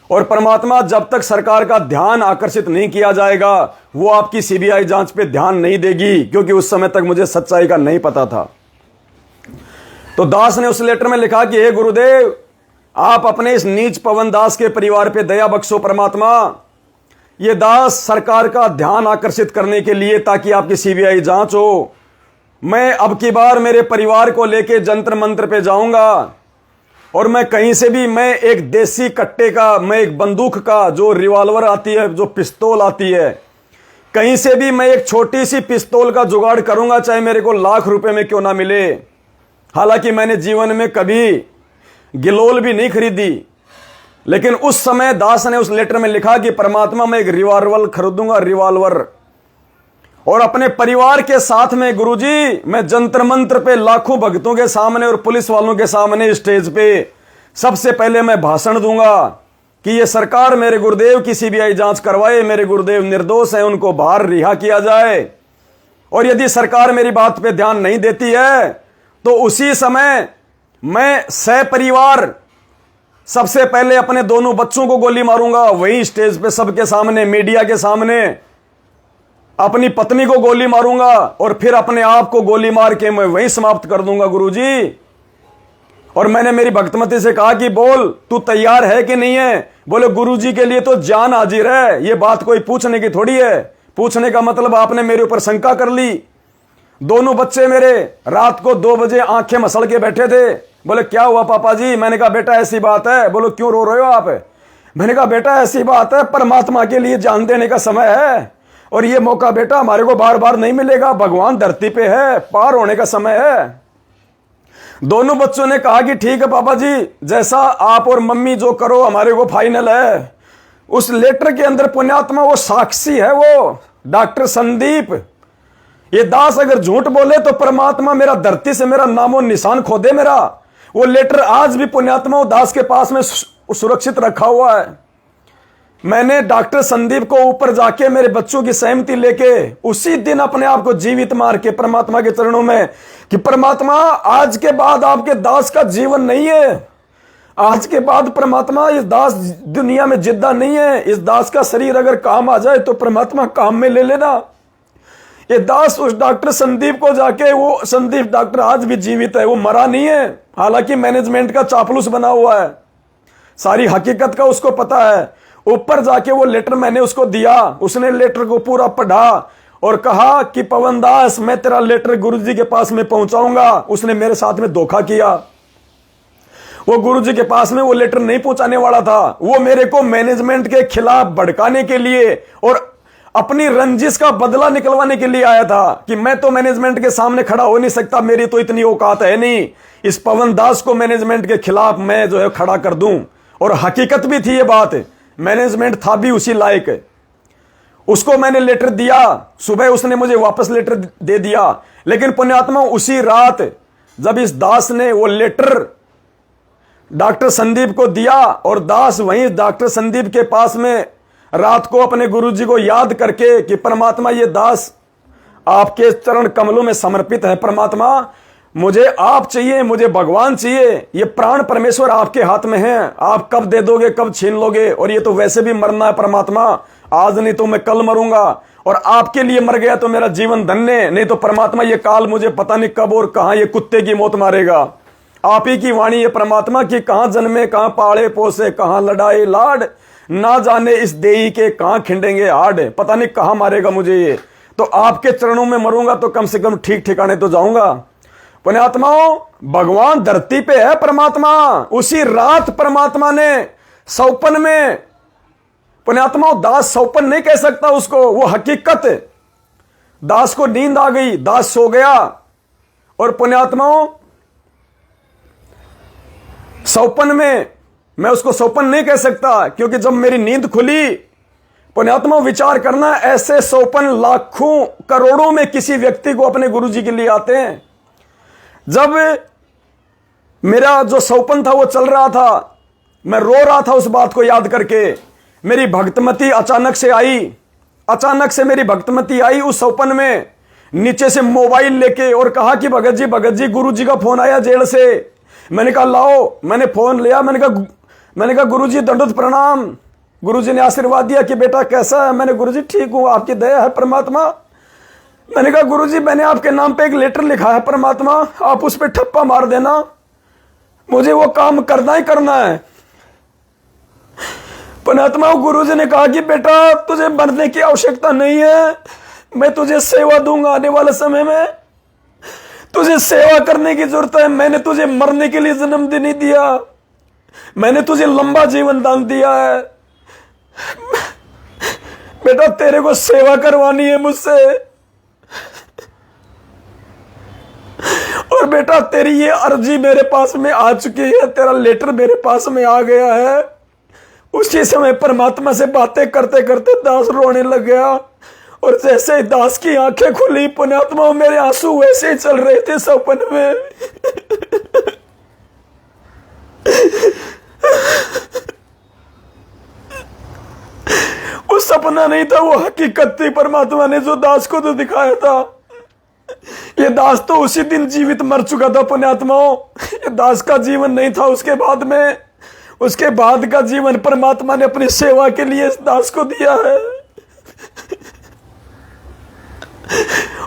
और परमात्मा जब तक सरकार का ध्यान आकर्षित नहीं किया जाएगा वो आपकी सीबीआई जांच पे ध्यान नहीं देगी, क्योंकि उस समय तक मुझे सच्चाई का नहीं पता था। तो दास ने उस लेटर में लिखा कि हे गुरुदेव, आप अपने इस नीच पवन दास के परिवार पे दया बख्शो परमात्मा। ये दास सरकार का ध्यान आकर्षित करने के लिए, ताकि आपकी सीबीआई जांच हो। मैं अब की बार मेरे परिवार को लेके जंतर मंत्र पे जाऊंगा, और मैं कहीं से भी, मैं एक देसी कट्टे का, मैं एक बंदूक का, जो रिवॉल्वर आती है, जो पिस्तौल आती है, कहीं से भी मैं एक छोटी सी पिस्तौल का जुगाड़ करूंगा, चाहे मेरे को लाख रुपए में क्यों ना मिले। हालांकि मैंने जीवन में कभी गिलोल भी नहीं खरीदी, लेकिन उस समय दास ने उस लेटर में लिखा कि परमात्मा मैं एक रिवॉल्वर खरीदूंगा, रिवॉल्वर, और अपने परिवार के साथ में गुरुजी मैं जंतर मंत्र पे लाखों भक्तों के सामने और पुलिस वालों के सामने स्टेज पे सबसे पहले मैं भाषण दूंगा कि ये सरकार मेरे गुरुदेव की सीबीआई जांच करवाए, मेरे गुरुदेव निर्दोष हैं, उनको बाहर रिहा किया जाए। और यदि सरकार मेरी बात पे ध्यान नहीं देती है तो उसी समय मैं सपरिवार सबसे पहले अपने दोनों बच्चों को गोली मारूंगा, वही स्टेज पे सबके सामने, मीडिया के सामने अपनी पत्नी को गोली मारूंगा, और फिर अपने आप को गोली मार के मैं वहीं समाप्त कर दूंगा गुरुजी। और मैंने मेरी भक्तमती से कहा कि बोल तू तैयार है कि नहीं है? बोले गुरुजी के लिए तो जान हाजिर है, ये बात कोई पूछने की थोड़ी है। पूछने का मतलब आपने मेरे ऊपर शंका कर ली। दोनों बच्चे मेरे रात को 2 बजे आंखें मसल के बैठे थे। बोले क्या हुआ पापा जी? मैंने कहा बेटा ऐसी बात है। बोलो क्यों रो रहे हो आप? मैंने कहा बेटा ऐसी बात है, परमात्मा के लिए जान देने का समय है, और ये मौका बेटा हमारे को बार बार नहीं मिलेगा, भगवान धरती पे है, पार होने का समय है। दोनों बच्चों ने कहा कि ठीक है पापा जी, जैसा आप और मम्मी जो करो हमारे को फाइनल है। उस लेटर के अंदर पुण्यात्मा वो साक्षी है, वो डॉक्टर संदीप। ये दास अगर झूठ बोले तो परमात्मा मेरा धरती से मेरा नामो निशान खो दे मेरा। वो लेटर आज भी पुण्यात्मा वो दास के पास में सुरक्षित रखा हुआ है। मैंने डॉक्टर संदीप को ऊपर जाके मेरे बच्चों की सहमति लेके उसी दिन अपने आप को जीवित मार के परमात्मा के चरणों में कि परमात्मा आज के बाद आपके दास का जीवन नहीं है, आज के बाद परमात्मा इस दास दुनिया में जिंदा नहीं है, इस दास का शरीर अगर काम आ जाए तो परमात्मा काम में ले लेना। ये दास उस डॉक्टर संदीप को जाके, वो संदीप डॉक्टर आज भी जीवित है, वो मरा नहीं है, हालांकि मैनेजमेंट का चापलूस बना हुआ है, सारी हकीकत का उसको पता है। ऊपर जाके वो लेटर मैंने उसको दिया, उसने लेटर को पूरा पढ़ा और कहा कि पवन दास मैं तेरा लेटर गुरुजी के पास में पहुंचाऊंगा। उसने मेरे साथ में धोखा किया, वो गुरुजी के पास में वो लेटर नहीं पहुंचाने वाला था, वो मेरे को मैनेजमेंट के खिलाफ भड़काने के लिए और अपनी रंजिश का बदला निकलवाने के लिए आया था कि मैं तो मैनेजमेंट के सामने खड़ा हो नहीं सकता, मेरी तो इतनी औकात है नहीं, इस पवन दास को मैनेजमेंट के खिलाफ मैं जो है खड़ा कर दूं। और हकीकत भी थी ये बात, मैनेजमेंट था भी उसी लायक। उसको मैंने लेटर दिया, सुबह उसने मुझे वापस लेटर दे दिया, लेकिन पुण्यात्मा उसी रात जब इस दास ने वो लेटर डॉक्टर संदीप को दिया और दास वहीं डॉक्टर संदीप के पास में रात को अपने गुरुजी को याद करके कि परमात्मा ये दास आपके चरण कमलों में समर्पित है, परमात्मा मुझे आप चाहिए, मुझे भगवान चाहिए, ये प्राण परमेश्वर आपके हाथ में है, आप कब दे दोगे कब छीन लोगे, और ये तो वैसे भी मरना है परमात्मा, आज नहीं तो मैं कल मरूंगा, और आपके लिए मर गया तो मेरा जीवन धन्य, नहीं तो परमात्मा ये काल मुझे पता नहीं कब और कहां ये कुत्ते की मौत मारेगा। आप ही की वाणी है परमात्मा की, कहां जन्मे कहां पाले पोसे कहां लड़ाई लाड, ना जाने इस देही के कहां खिंडेंगे हाड, पता नहीं कहां मारेगा मुझे ये, तो आपके चरणों में मरूंगा तो कम से कम ठीक ठिकाने तो जाऊंगा। पुण्यात्माओं भगवान धरती पे है परमात्मा, उसी रात परमात्मा ने सौपन में, पुण्यात्माओं दास सौपन नहीं कह सकता उसको, वो हकीकत, दास को नींद आ गई, दास सो गया, और पुण्यात्माओं सौपन में मैं उसको सौपन नहीं कह सकता, क्योंकि जब मेरी नींद खुली, पुण्यात्मा विचार करना, ऐसे सौपन लाखों करोड़ों में किसी व्यक्ति को अपने गुरुजी के लिए आते हैं। जब मेरा जो सौपन था वो चल रहा था, मैं रो रहा था उस बात को याद करके, मेरी भक्तमती अचानक से आई, अचानक से मेरी भक्तमती आई उस सौपन में, नीचे से मोबाइल लेके, और कहा कि भगत जी गुरुजी का फोन आया जेल से। मैंने कहा लाओ, मैंने फोन लिया, मैंने कहा गुरुजी दंडोत प्रणाम। गुरुजी ने आशीर्वाद दिया कि बेटा कैसा है, मैंने गुरुजी ठीक हूं, आपकी दया है परमात्मा। मैंने कहा गुरुजी मैंने आपके नाम पे एक लेटर लिखा है परमात्मा, आप उस पर ठप्पा मार देना, मुझे वो काम करना ही करना है। परमात्मा गुरुजी ने कहा कि बेटा तुझे मरने की आवश्यकता नहीं है, मैं तुझे सेवा दूंगा, आने वाले समय में तुझे सेवा करने की जरूरत है, मैंने तुझे मरने के लिए जन्म नहीं दिया, मैंने तुझे लंबा जीवन दान दिया है, बेटा तेरे को सेवा करवानी है मुझसे, और बेटा तेरी ये अर्जी मेरे पास में आ चुकी है, तेरा लेटर मेरे पास में आ गया है। उसी समय परमात्मा से बातें करते करते दास रोने लग गया, और जैसे ही दास की आंखें खुली पुण्यात्मा मेरे आंसू वैसे ही चल रहे थे सपन में। वो सपना नहीं था, वो हकीकत थी, परमात्मा ने जो दास को तो दिखाया था। ये दास तो उसी दिन जीवित मर चुका था पुण्यात्माओं, ये दास का जीवन नहीं था उसके बाद में, उसके बाद का जीवन परमात्मा ने अपनी सेवा के लिए इस दास को दिया है।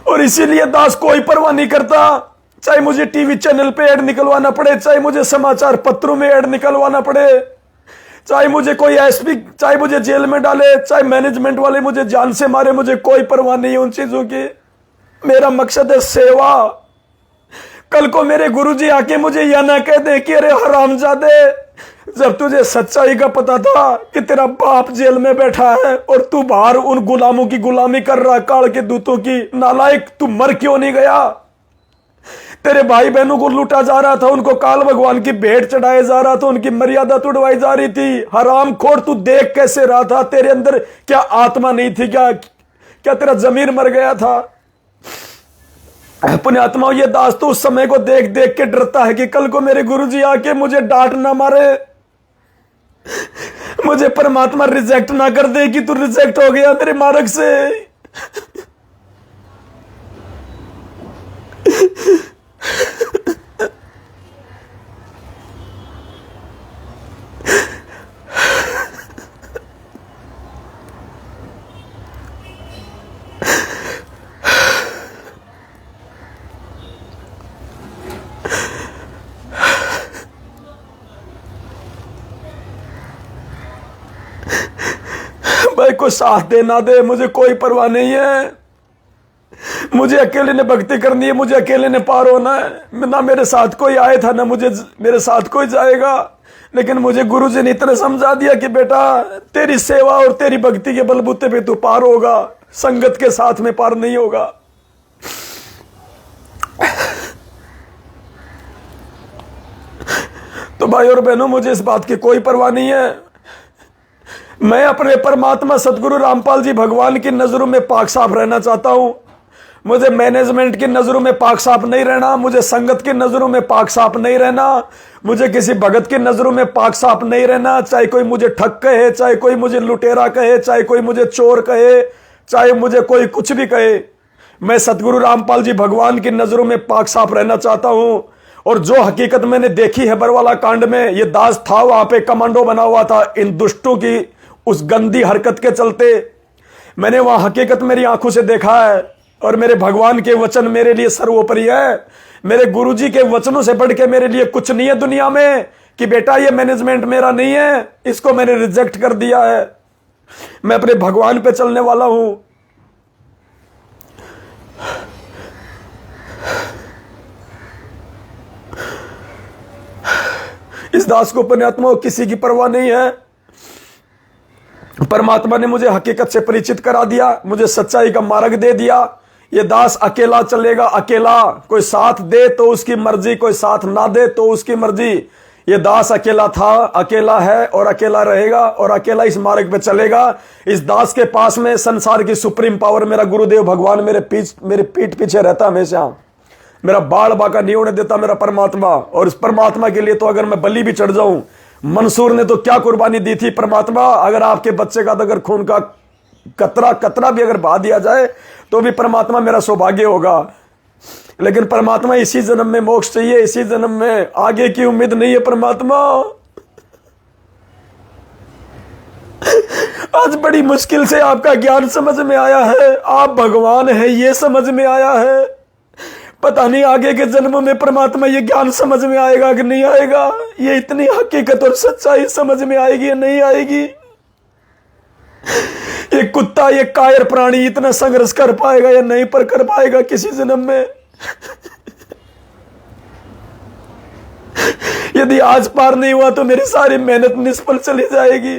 और इसीलिए दास कोई परवाह नहीं करता, चाहे मुझे टीवी चैनल पे ऐड निकलवाना पड़े, चाहे मुझे समाचार पत्रों में ऐड निकलवाना पड़े, चाहे मुझे कोई एसपी, चाहे मुझे जेल में डाले, चाहे मैनेजमेंट वाले मुझे जान से मारे, मुझे कोई परवाह नहीं है उन चीजों की। मेरा मकसद है सेवा। कल को मेरे गुरुजी आके मुझे यह ना कह दे कि अरे हरामजादे, जब तुझे सच्चाई का पता था कि तेरा बाप जेल में बैठा है और तू बाहर उन गुलामों की गुलामी कर रहा, काल के दूतों की, नालायक तू मर क्यों नहीं गया? तेरे भाई बहनों को लूटा जा रहा था, उनको काल भगवान की भेंट चढ़ाया जा रहा था, उनकी मर्यादा तोड़वाई जा रही थी। हरामखोर तू देख कैसे रहा था? तेरे अंदर क्या आत्मा नहीं थी? क्या तेरा जमीर मर गया था? पुण्यात्माओं ये दास तो उस समय को देख देख के डरता है कि कल को मेरे गुरुजी आके मुझे डांट ना मारे, मुझे परमात्मा रिजेक्ट ना कर दे कि तू रिजेक्ट हो गया मेरे मार्ग से। भाई कोई साथ दे ना दे, मुझे कोई परवाह नहीं है। मुझे अकेले ने भक्ति करनी है, मुझे अकेले ने पार होना है। ना मेरे साथ कोई आए था, ना मुझे मेरे साथ कोई जाएगा। लेकिन मुझे गुरु जी ने इतना समझा दिया कि बेटा तेरी सेवा और तेरी भक्ति के बलबूते पे तू पार होगा, संगत के साथ में पार नहीं होगा। तो भाई और बहनों, मुझे इस बात की कोई परवाह नहीं है। मैं अपने परमात्मा सतगुरु रामपाल जी भगवान की नजरों में पाक साफ रहना चाहता हूं। मुझे मैनेजमेंट की नजरों में पाक साफ नहीं रहना, मुझे संगत की नजरों में पाक साफ नहीं रहना, मुझे किसी भगत की नजरों में पाक साफ नहीं रहना। चाहे कोई मुझे ठग कहे, चाहे कोई मुझे लुटेरा कहे, चाहे कोई मुझे चोर कहे, चाहे मुझे कोई कुछ भी कहे, मैं सतगुरु रामपाल जी भगवान की नजरों में पाक साफ रहना चाहता हूं। और जो हकीकत मैंने देखी है बरवाला कांड में, ये दास था वहां पे, कमांडो बना हुआ था इन दुष्टों की उस गंदी हरकत के चलते। मैंने वहां हकीकत मेरी आंखों से देखा है। और मेरे भगवान के वचन मेरे लिए सर्वोपरि है। मेरे गुरुजी के वचनों से बढ़ के मेरे लिए कुछ नहीं है दुनिया में कि बेटा ये मैनेजमेंट मेरा नहीं है, इसको मैंने रिजेक्ट कर दिया है। मैं अपने भगवान पे चलने वाला हूं। इस दास को पुण्यात्मा किसी की परवाह नहीं है। परमात्मा ने मुझे हकीकत से परिचित करा दिया, मुझे सच्चाई का मार्ग दे दिया। ये दास अकेला चलेगा, अकेला। कोई साथ दे तो उसकी मर्जी, कोई साथ ना दे तो उसकी मर्जी। ये दास अकेला था, अकेला है और अकेला रहेगा और अकेला इस मार्ग पे चलेगा। इस दास के पास में संसार की सुप्रीम पावर मेरा गुरुदेव भगवान मेरे पीठ पीछे रहता हमेशा। मेरा बाल बाका नहीं होने देता मेरा परमात्मा। और इस परमात्मा के लिए तो अगर मैं बलि भी चढ़ जाऊं, मंसूर ने तो क्या कुर्बानी दी थी परमात्मा। अगर आपके बच्चे का अगर खून का कतरा भी अगर बहा दिया जाए तो भी परमात्मा मेरा सौभाग्य होगा। लेकिन परमात्मा इसी जन्म में मोक्ष चाहिए, इसी जन्म में, आगे की उम्मीद नहीं है परमात्मा। आज बड़ी मुश्किल से आपका ज्ञान समझ में आया है, आप भगवान हैं ये समझ में आया है। पता नहीं आगे के जन्मों में परमात्मा ये ज्ञान समझ में आएगा कि नहीं आएगा, ये इतनी हकीकत और सच्चाई समझ में आएगी या नहीं आएगी। ये कुत्ता, ये कायर प्राणी इतना संघर्ष कर पाएगा या नहीं पर कर पाएगा किसी जन्म में। यदि आज पार नहीं हुआ तो मेरी सारी मेहनत निष्फल चली जाएगी।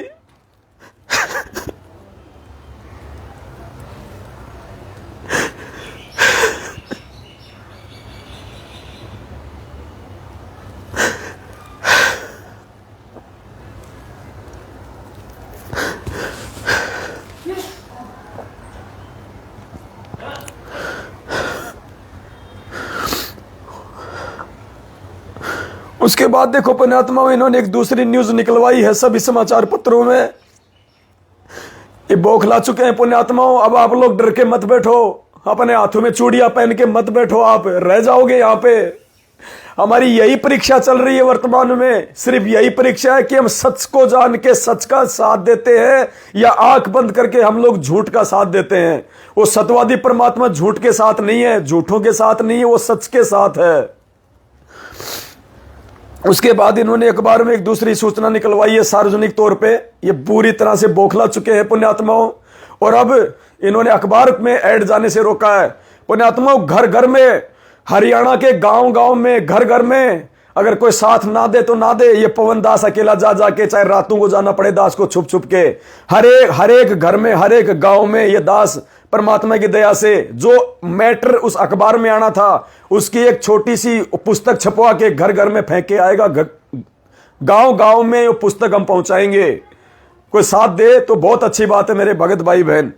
उसके बाद देखो पुण्यात्मा, इन्होंने एक दूसरी न्यूज निकलवाई है सभी समाचार पत्रों में। ये बौखला चुके हैं पुण्यात्माओं। अब आप लोग डर के मत बैठो, अपने हाथों में चूड़ियां पहन के मत बैठो, आप रह जाओगे यहाँ पे। हमारी यही परीक्षा चल रही है वर्तमान में, सिर्फ यही परीक्षा है कि हम सच को जान के सच का साथ देते हैं या आंख बंद करके हम लोग झूठ का साथ देते हैं। वो सत्यवादी परमात्मा झूठ के साथ नहीं है, झूठों के साथ नहीं है, वो सच के साथ है। उसके बाद इन्होंने अखबार में एक दूसरी सूचना निकलवाई है सार्वजनिक तौर पे। ये पूरी तरह से बौखला चुके हैं पुण्यात्माओं। और अब इन्होंने अखबार में ऐड जाने से रोका है पुण्यात्माओं। घर घर में, हरियाणा के गांव गांव में, घर घर में अगर कोई साथ ना दे तो ना दे। ये पवन दास अकेला जा जाके, चाहे रातों को जाना पड़े दास को छुप छुप के, हर एक घर में, हर एक गांव में ये दास परमात्मा की दया से जो मैटर उस अखबार में आना था उसकी एक छोटी सी पुस्तक छपवा के घर घर में फेंक के आएगा। गांव गांव में वो पुस्तक हम पहुंचाएंगे। कोई साथ दे तो बहुत अच्छी बात है मेरे भगत भाई बहन।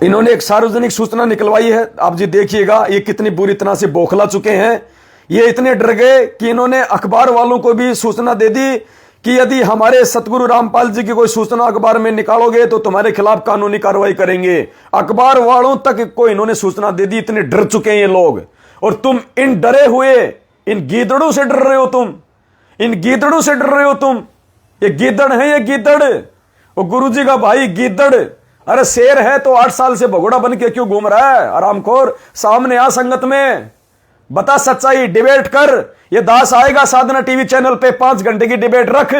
इन्होंने एक सार्वजनिक सूचना निकलवाई है, आप जी देखिएगा ये कितनी बुरी तरह से बौखला चुके हैं। ये इतने डर गए कि इन्होंने अखबार वालों को भी सूचना दे दी कि यदि हमारे सतगुरु रामपाल जी की कोई सूचना अखबार में निकालोगे तो तुम्हारे खिलाफ कानूनी कार्रवाई करेंगे। अखबार वालों तक को इन्होंने सूचना दे दी। इतने डर चुके हैं ये लोग। और तुम इन डरे हुए, इन गीदड़ों से डर रहे हो, तुम इन गीदड़ों से डर रहे हो तुम। ये गीदड़ है, ये गीदड़, वो गुरु जी का भाई गीदड़। अरे शेर है तो 8 साल से भगोड़ा बन के क्यों घूम रहा है आरामखोर। सामने आ संगत में, बता सच्चाई, डिबेट कर। ये दास आएगा साधना टीवी चैनल पे, 5 घंटे की डिबेट रख।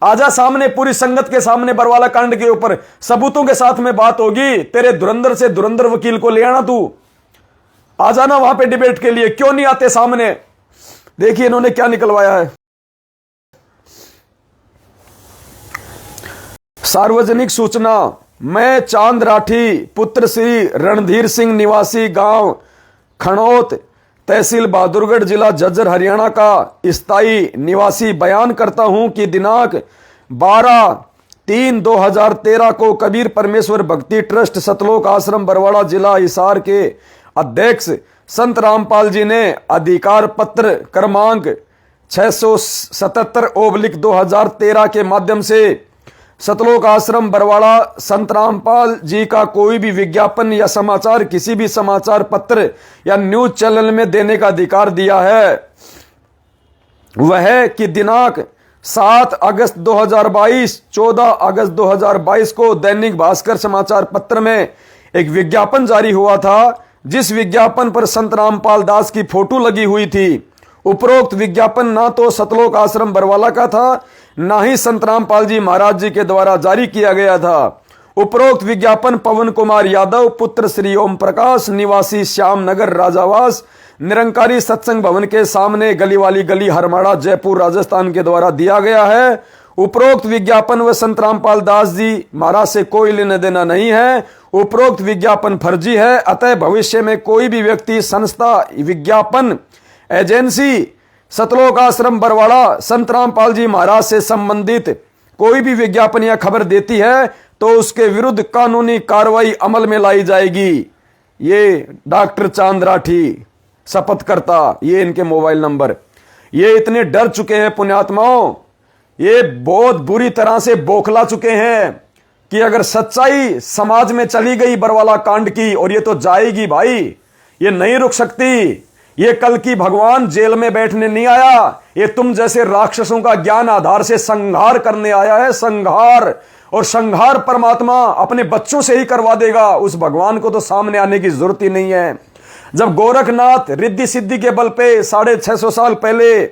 आजा सामने, पूरी संगत के सामने बरवाला कांड के ऊपर सबूतों के साथ में बात होगी। तेरे धुरंधर से धुरंधर वकील को ले आना, तू आ जाना वहां पे डिबेट के लिए। क्यों नहीं आते सामने? देखिए इन्होंने क्या निकलवाया है। सार्वजनिक सूचना, मैं चांद राठी पुत्र श्री रणधीर सिंह निवासी गांव खणौत तहसील बहादुरगढ़ जिला झज्जर हरियाणा का स्थायी निवासी बयान करता हूं कि दिनांक 12/3/2013 को कबीर परमेश्वर भक्ति ट्रस्ट सतलोक आश्रम बरवाड़ा जिला हिसार के अध्यक्ष संत रामपाल जी ने अधिकार पत्र क्रमांक 677/2013 के माध्यम से सतलोक आश्रम बरवाड़ा संत रामपाल जी का कोई भी विज्ञापन या समाचार किसी भी समाचार पत्र या न्यूज चैनल में देने का अधिकार दिया है। वह कि दिनांक 7 अगस्त 2022, 14 अगस्त 2022 को दैनिक भास्कर समाचार पत्र में एक विज्ञापन जारी हुआ था, जिस विज्ञापन पर संत रामपाल दास की फोटो लगी हुई थी। उपरोक्त विज्ञापन ना तो सतलोक आश्रम बरवाला का था, ना ही संत रामपाल जी महाराज जी के द्वारा जारी किया गया था। उपरोक्त विज्ञापन पवन कुमार यादव पुत्र श्री ओम प्रकाश निवासी श्याम नगर राजावास निरंकारी सत्संग भवन के सामने गली वाली गली हरमाड़ा जयपुर राजस्थान के द्वारा दिया गया है। उपरोक्त विज्ञापन व संत रामपाल दास जी महाराज से कोई लेना देना नहीं है। उपरोक्त विज्ञापन फर्जी है, अतः भविष्य में कोई भी व्यक्ति, संस्था, विज्ञापन एजेंसी सतलोक आश्रम बरवाड़ा संत रामपाल जी महाराज से संबंधित कोई भी विज्ञापन या खबर देती है तो उसके विरुद्ध कानूनी कार्रवाई अमल में लाई जाएगी। ये डॉक्टर चांद राठी शपथकर्ता, ये इनके मोबाइल नंबर। ये इतने डर चुके हैं पुण्यात्माओं, ये बहुत बुरी तरह से बौखला चुके हैं कि अगर सच्चाई समाज में चली गई बरवाला कांड की, और ये तो जाएगी भाई, ये नहीं रुक सकती। ये कल की भगवान जेल में बैठने नहीं आया, ये तुम जैसे राक्षसों का ज्ञान आधार से संहार करने आया है। संहार, और संहार परमात्मा अपने बच्चों से ही करवा देगा। उस भगवान को तो सामने आने की जरूरत ही नहीं है। जब गोरखनाथ रिद्धि सिद्धि के बल पे 650 साल पहले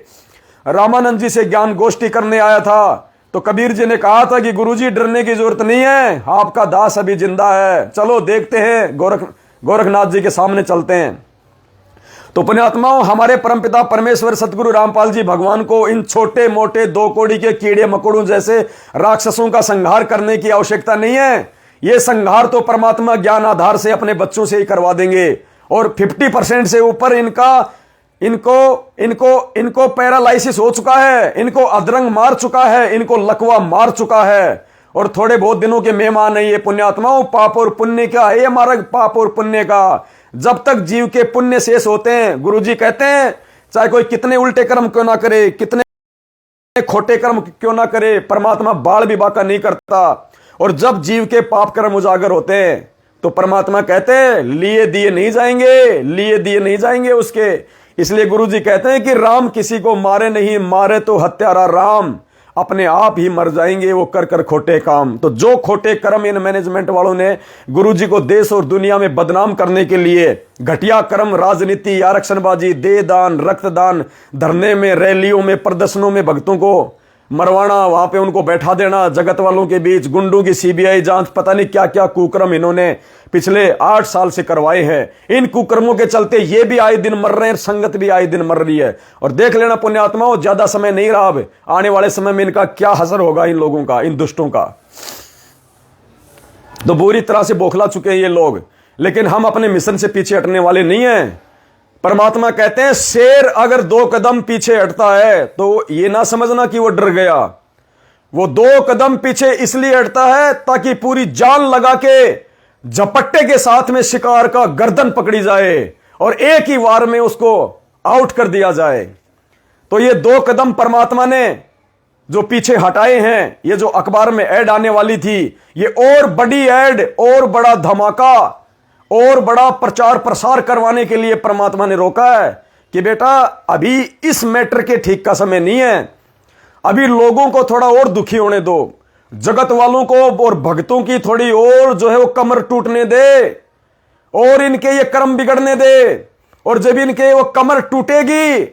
रामानंद जी से ज्ञान गोष्ठी करने आया था, तो कबीर जी ने कहा था कि गुरुजी डरने की जरूरत नहीं है, आपका दास अभी जिंदा है। चलो देखते हैं, गोरखनाथ जी के सामने चलते हैं। तो पुण्यात्माओं, हमारे परमपिता परमेश्वर सतगुरु रामपाल जी भगवान को इन छोटे मोटे 2 कौड़ी के कीड़े मकोड़ों जैसे राक्षसों का संहार करने की आवश्यकता नहीं है। यह संहार तो परमात्मा ज्ञान आधार से अपने बच्चों से ही करवा देंगे। और 50% से ऊपर इनको पैरालाइसिस हो चुका है, इनको अधरंग मार चुका है, इनको लकवा मार चुका है। और थोड़े बहुत दिनों के मेहमान है ये पुण्यात्माओं। पाप और पुण्य का है ये मार्ग, पाप और पुण्य का। जब तक जीव के पुण्य शेष होते हैं, गुरुजी कहते हैं, चाहे कोई कितने उल्टे कर्म क्यों ना करे, कितने खोटे कर्म क्यों ना करे, परमात्मा बाल भी बाका नहीं करता। और जब जीव के पाप कर्म उजागर होते हैं तो परमात्मा कहते हैं लिए दिए नहीं जाएंगे, लिए दिए नहीं जाएंगे उसके। इसलिए गुरुजी कहते हैं कि राम किसी को मारे नहीं, मारे तो हत्यारा राम, अपने आप ही मर जाएंगे वो कर कर खोटे काम। तो जो खोटे कर्म इन मैनेजमेंट वालों ने गुरुजी को देश और दुनिया में बदनाम करने के लिए, घटिया कर्म, राजनीति, आरक्षणबाजी, देह दान, रक्तदान, धरने में, रैलियों में, प्रदर्शनों में भक्तों को मरवाना, वहां पे उनको बैठा देना, जगत वालों के बीच गुंडों की सीबीआई जांच, पता नहीं क्या क्या कुकर्म इन्होंने पिछले 8 साल से करवाए हैं। इन कुकर्मों के चलते ये भी आए दिन मर रहे हैं, संगत भी आए दिन मर रही है। और देख लेना पुण्यात्माओं, ज्यादा समय नहीं रहा, अब आने वाले समय में इनका क्या असर होगा, इन लोगों का, इन दुष्टों का। तो बुरी तरह से बौखला चुके हैं ये लोग। लेकिन हम अपने मिशन से पीछे हटने वाले नहीं हैं। परमात्मा कहते हैं शेर अगर 2 कदम पीछे हटता है तो ये ना समझना कि वो डर गया। वो 2 कदम पीछे इसलिए हटता है ताकि पूरी जान लगा के झपट्टे के साथ में शिकार का गर्दन पकड़ी जाए और एक ही वार में उसको आउट कर दिया जाए। तो ये 2 कदम परमात्मा ने जो पीछे हटाए हैं, ये जो अखबार में ऐड आने वाली थी, ये और बड़ी ऐड, और बड़ा धमाका, और बड़ा प्रचार प्रसार करवाने के लिए परमात्मा ने रोका है कि बेटा अभी इस मैटर के ठीक का समय नहीं है, अभी लोगों को थोड़ा और दुखी होने दो, जगत वालों को और भक्तों की थोड़ी और जो है वो कमर टूटने दे, और इनके ये कर्म बिगड़ने दे। और जब इनके वो कमर टूटेगी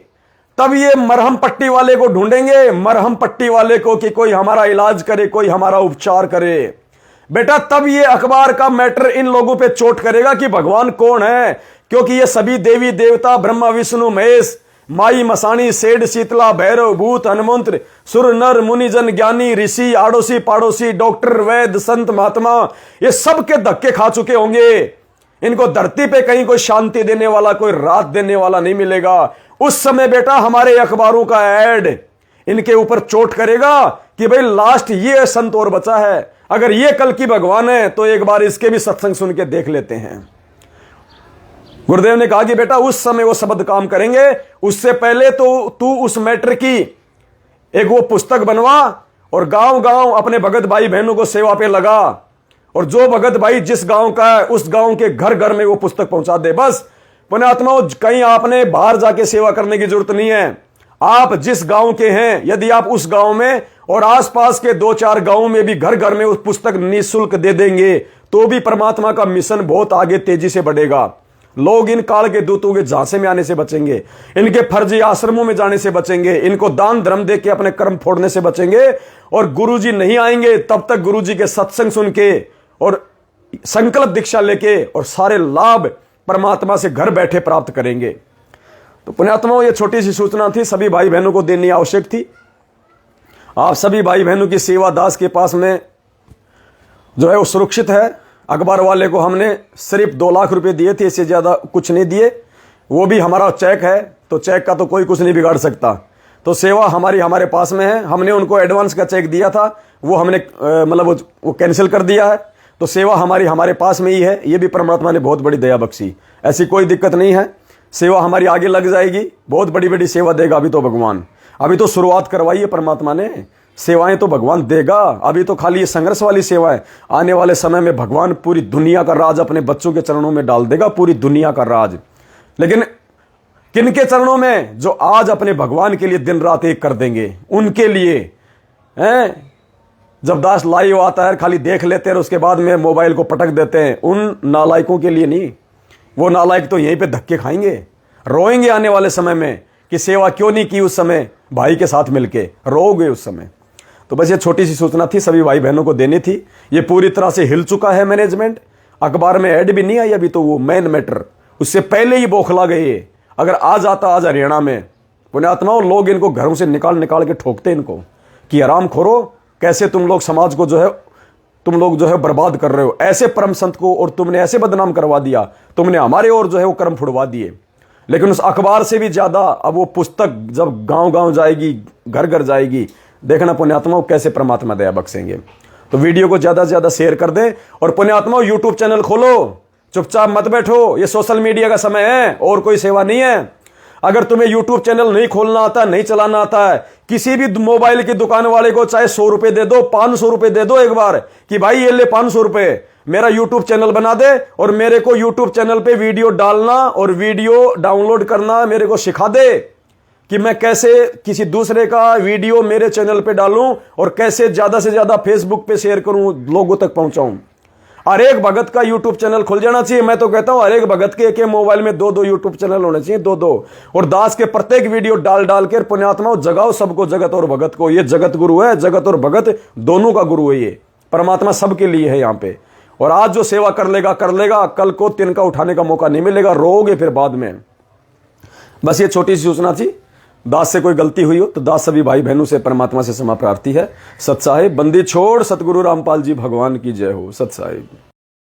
तब ये मरहम पट्टी वाले को ढूंढेंगे, मरहम पट्टी वाले को, कि कोई हमारा इलाज करे, कोई हमारा उपचार करे। बेटा तब ये अखबार का मैटर इन लोगों पे चोट करेगा कि भगवान कौन है, क्योंकि ये सभी देवी देवता ब्रह्मा विष्णु महेश, माई मसाणी सेठ शीतला भैरव भूत हनुमंत्र सुर नर मुनिजन ज्ञानी ऋषि आड़ोसी पाड़ोसी डॉक्टर वैद्य संत महात्मा, ये सब के धक्के खा चुके होंगे। इनको धरती पे कहीं कोई शांति देने वाला, कोई राहत देने वाला नहीं मिलेगा। उस समय बेटा हमारे अखबारों का ऐड इनके ऊपर चोट करेगा कि भाई लास्ट ये संत और बचा है, अगर ये कल की भगवान है तो एक बार इसके भी सत्संग सुन के देख लेते हैं। गुरुदेव ने कहा कि बेटा उस समय वो शब्द काम करेंगे, उससे पहले तो तू उस मैटर की एक वो पुस्तक बनवा और गांव गांव अपने भगत भाई बहनों को सेवा पे लगा, और जो भगत भाई जिस गांव का है उस गांव के घर घर में वो पुस्तक पहुंचा दे। बस पुण्यात्माओं, कहीं आपने बाहर जाके सेवा करने की जरूरत नहीं है। आप जिस गांव के हैं, यदि आप उस गांव में और आसपास के 2-4 गांवों में भी घर घर में उस पुस्तक निःशुल्क दे देंगे तो भी परमात्मा का मिशन बहुत आगे तेजी से बढ़ेगा। लोग इन काल के दूतों के झांसे में आने से बचेंगे, इनके फर्जी आश्रमों में जाने से बचेंगे, इनको दान धर्म दे के अपने कर्म फोड़ने से बचेंगे, और गुरुजी नहीं आएंगे तब तक गुरुजी के सत्संग सुन के और संकल्प दीक्षा लेके और सारे लाभ परमात्मा से घर बैठे प्राप्त करेंगे। तो पुण्यात्माओं, ये छोटी सी सूचना थी, सभी भाई बहनों को देनी आवश्यक थी। आप सभी भाई बहनों की सेवा दास के पास में जो है वो सुरक्षित है। अखबार वाले को हमने सिर्फ 2 लाख रुपए दिए थे, इससे ज्यादा कुछ नहीं दिए। वो भी हमारा चेक है, तो चेक का तो कोई कुछ नहीं बिगाड़ सकता। तो सेवा हमारे पास में है। हमने उनको एडवांस का चेक दिया था, वो हमने मतलब वो कैंसिल कर दिया है। तो सेवा हमारे पास में ही है। ये भी परमात्मा ने बहुत बड़ी दया बख्शी, ऐसी कोई दिक्कत नहीं है। सेवा हमारी आगे लग जाएगी, बहुत बड़ी बड़ी सेवा देगा अभी तो भगवान। अभी तो शुरुआत करवाई है परमात्मा ने, सेवाएं तो भगवान देगा। अभी तो खाली ये संघर्ष वाली सेवा है। आने वाले समय में भगवान पूरी दुनिया का राज अपने बच्चों के चरणों में डाल देगा, पूरी दुनिया का राज। लेकिन किनके चरणों में? जो आज अपने भगवान के लिए दिन रात एक कर देंगे, उनके लिए हैं। जब दास लाइव आता है खाली देख लेते हैं, उसके बाद में मोबाइल को पटक देते हैं, उन नालायकों के लिए नहीं। वो नालायक तो यहीं पे धक्के खाएंगे, रोएंगे आने वाले समय में कि सेवा क्यों नहीं की उस समय भाई के साथ मिलके, रोओगे उस समय। तो बस ये छोटी सी सूचना थी, सभी भाई बहनों को देनी थी। ये पूरी तरह से हिल चुका है मैनेजमेंट। अखबार में ऐड भी नहीं आई अभी, तो वो मेन मैटर उससे पहले ही बौखला गए। अगर आ जाता आज हरियाणा में, पुण्यात्माओं, लोग इनको घरों से निकाल के ठोकते इनको कि आराम खोरो, कैसे तुम लोग समाज को जो है बर्बाद कर रहे हो। ऐसे परम संत को और तुमने ऐसे बदनाम करवा दिया, तुमने हमारे और जो है वो कर्म फुड़वा दिए। लेकिन उस अखबार से भी ज्यादा अब वो पुस्तक जब गांव गांव जाएगी, घर घर जाएगी, देखना पुण्यात्माओं कैसे परमात्मा दया बख्शेंगे। तो वीडियो को ज्यादा से ज्यादा शेयर कर दें, और पुण्यात्माओं यूट्यूब चैनल खोलो, चुपचाप मत बैठो। ये सोशल मीडिया का समय है और कोई सेवा नहीं है। अगर तुम्हें यूट्यूब चैनल नहीं खोलना आता, नहीं चलाना आता है, किसी भी मोबाइल की दुकान वाले को चाहे 100 रुपए दे दो, 500 रुपए दे दो एक बार, कि भाई ये ले 500 रुपए, मेरा यूट्यूब चैनल बना दे और मेरे को यूट्यूब चैनल पे वीडियो डालना और वीडियो डाउनलोड करना मेरे को सिखा दे, कि मैं कैसे किसी दूसरे का वीडियो मेरे चैनल पे डालूं और कैसे ज्यादा से ज्यादा फेसबुक पे शेयर करूं, लोगों तक पहुंचाऊं। हर एक भगत का यूट्यूब चैनल खुल जाना चाहिए। मैं तो कहता हूं हर एक भगत के एक मोबाइल में 2-2 यूट्यूब चैनल होने चाहिए, 2-2, और दास के प्रत्येक वीडियो डाल के पुण्यात्माओं जगाओ सबको, जगत और भगत को। ये जगत गुरु है, जगत और भगत दोनों का गुरु है। ये परमात्मा सबके लिए है यहाँ पे। और आज जो सेवा कर लेगा, कल को तिनका उठाने का मौका नहीं मिलेगा, रोओगे फिर बाद में। बस ये छोटी सी सूचना थी। दास से कोई गलती हुई हो तो दास सभी भाई बहनों से परमात्मा से क्षमा प्रार्थी है। सत साहिब, बंदी छोड़, सतगुरु रामपाल जी भगवान की जय हो। सत साहिब।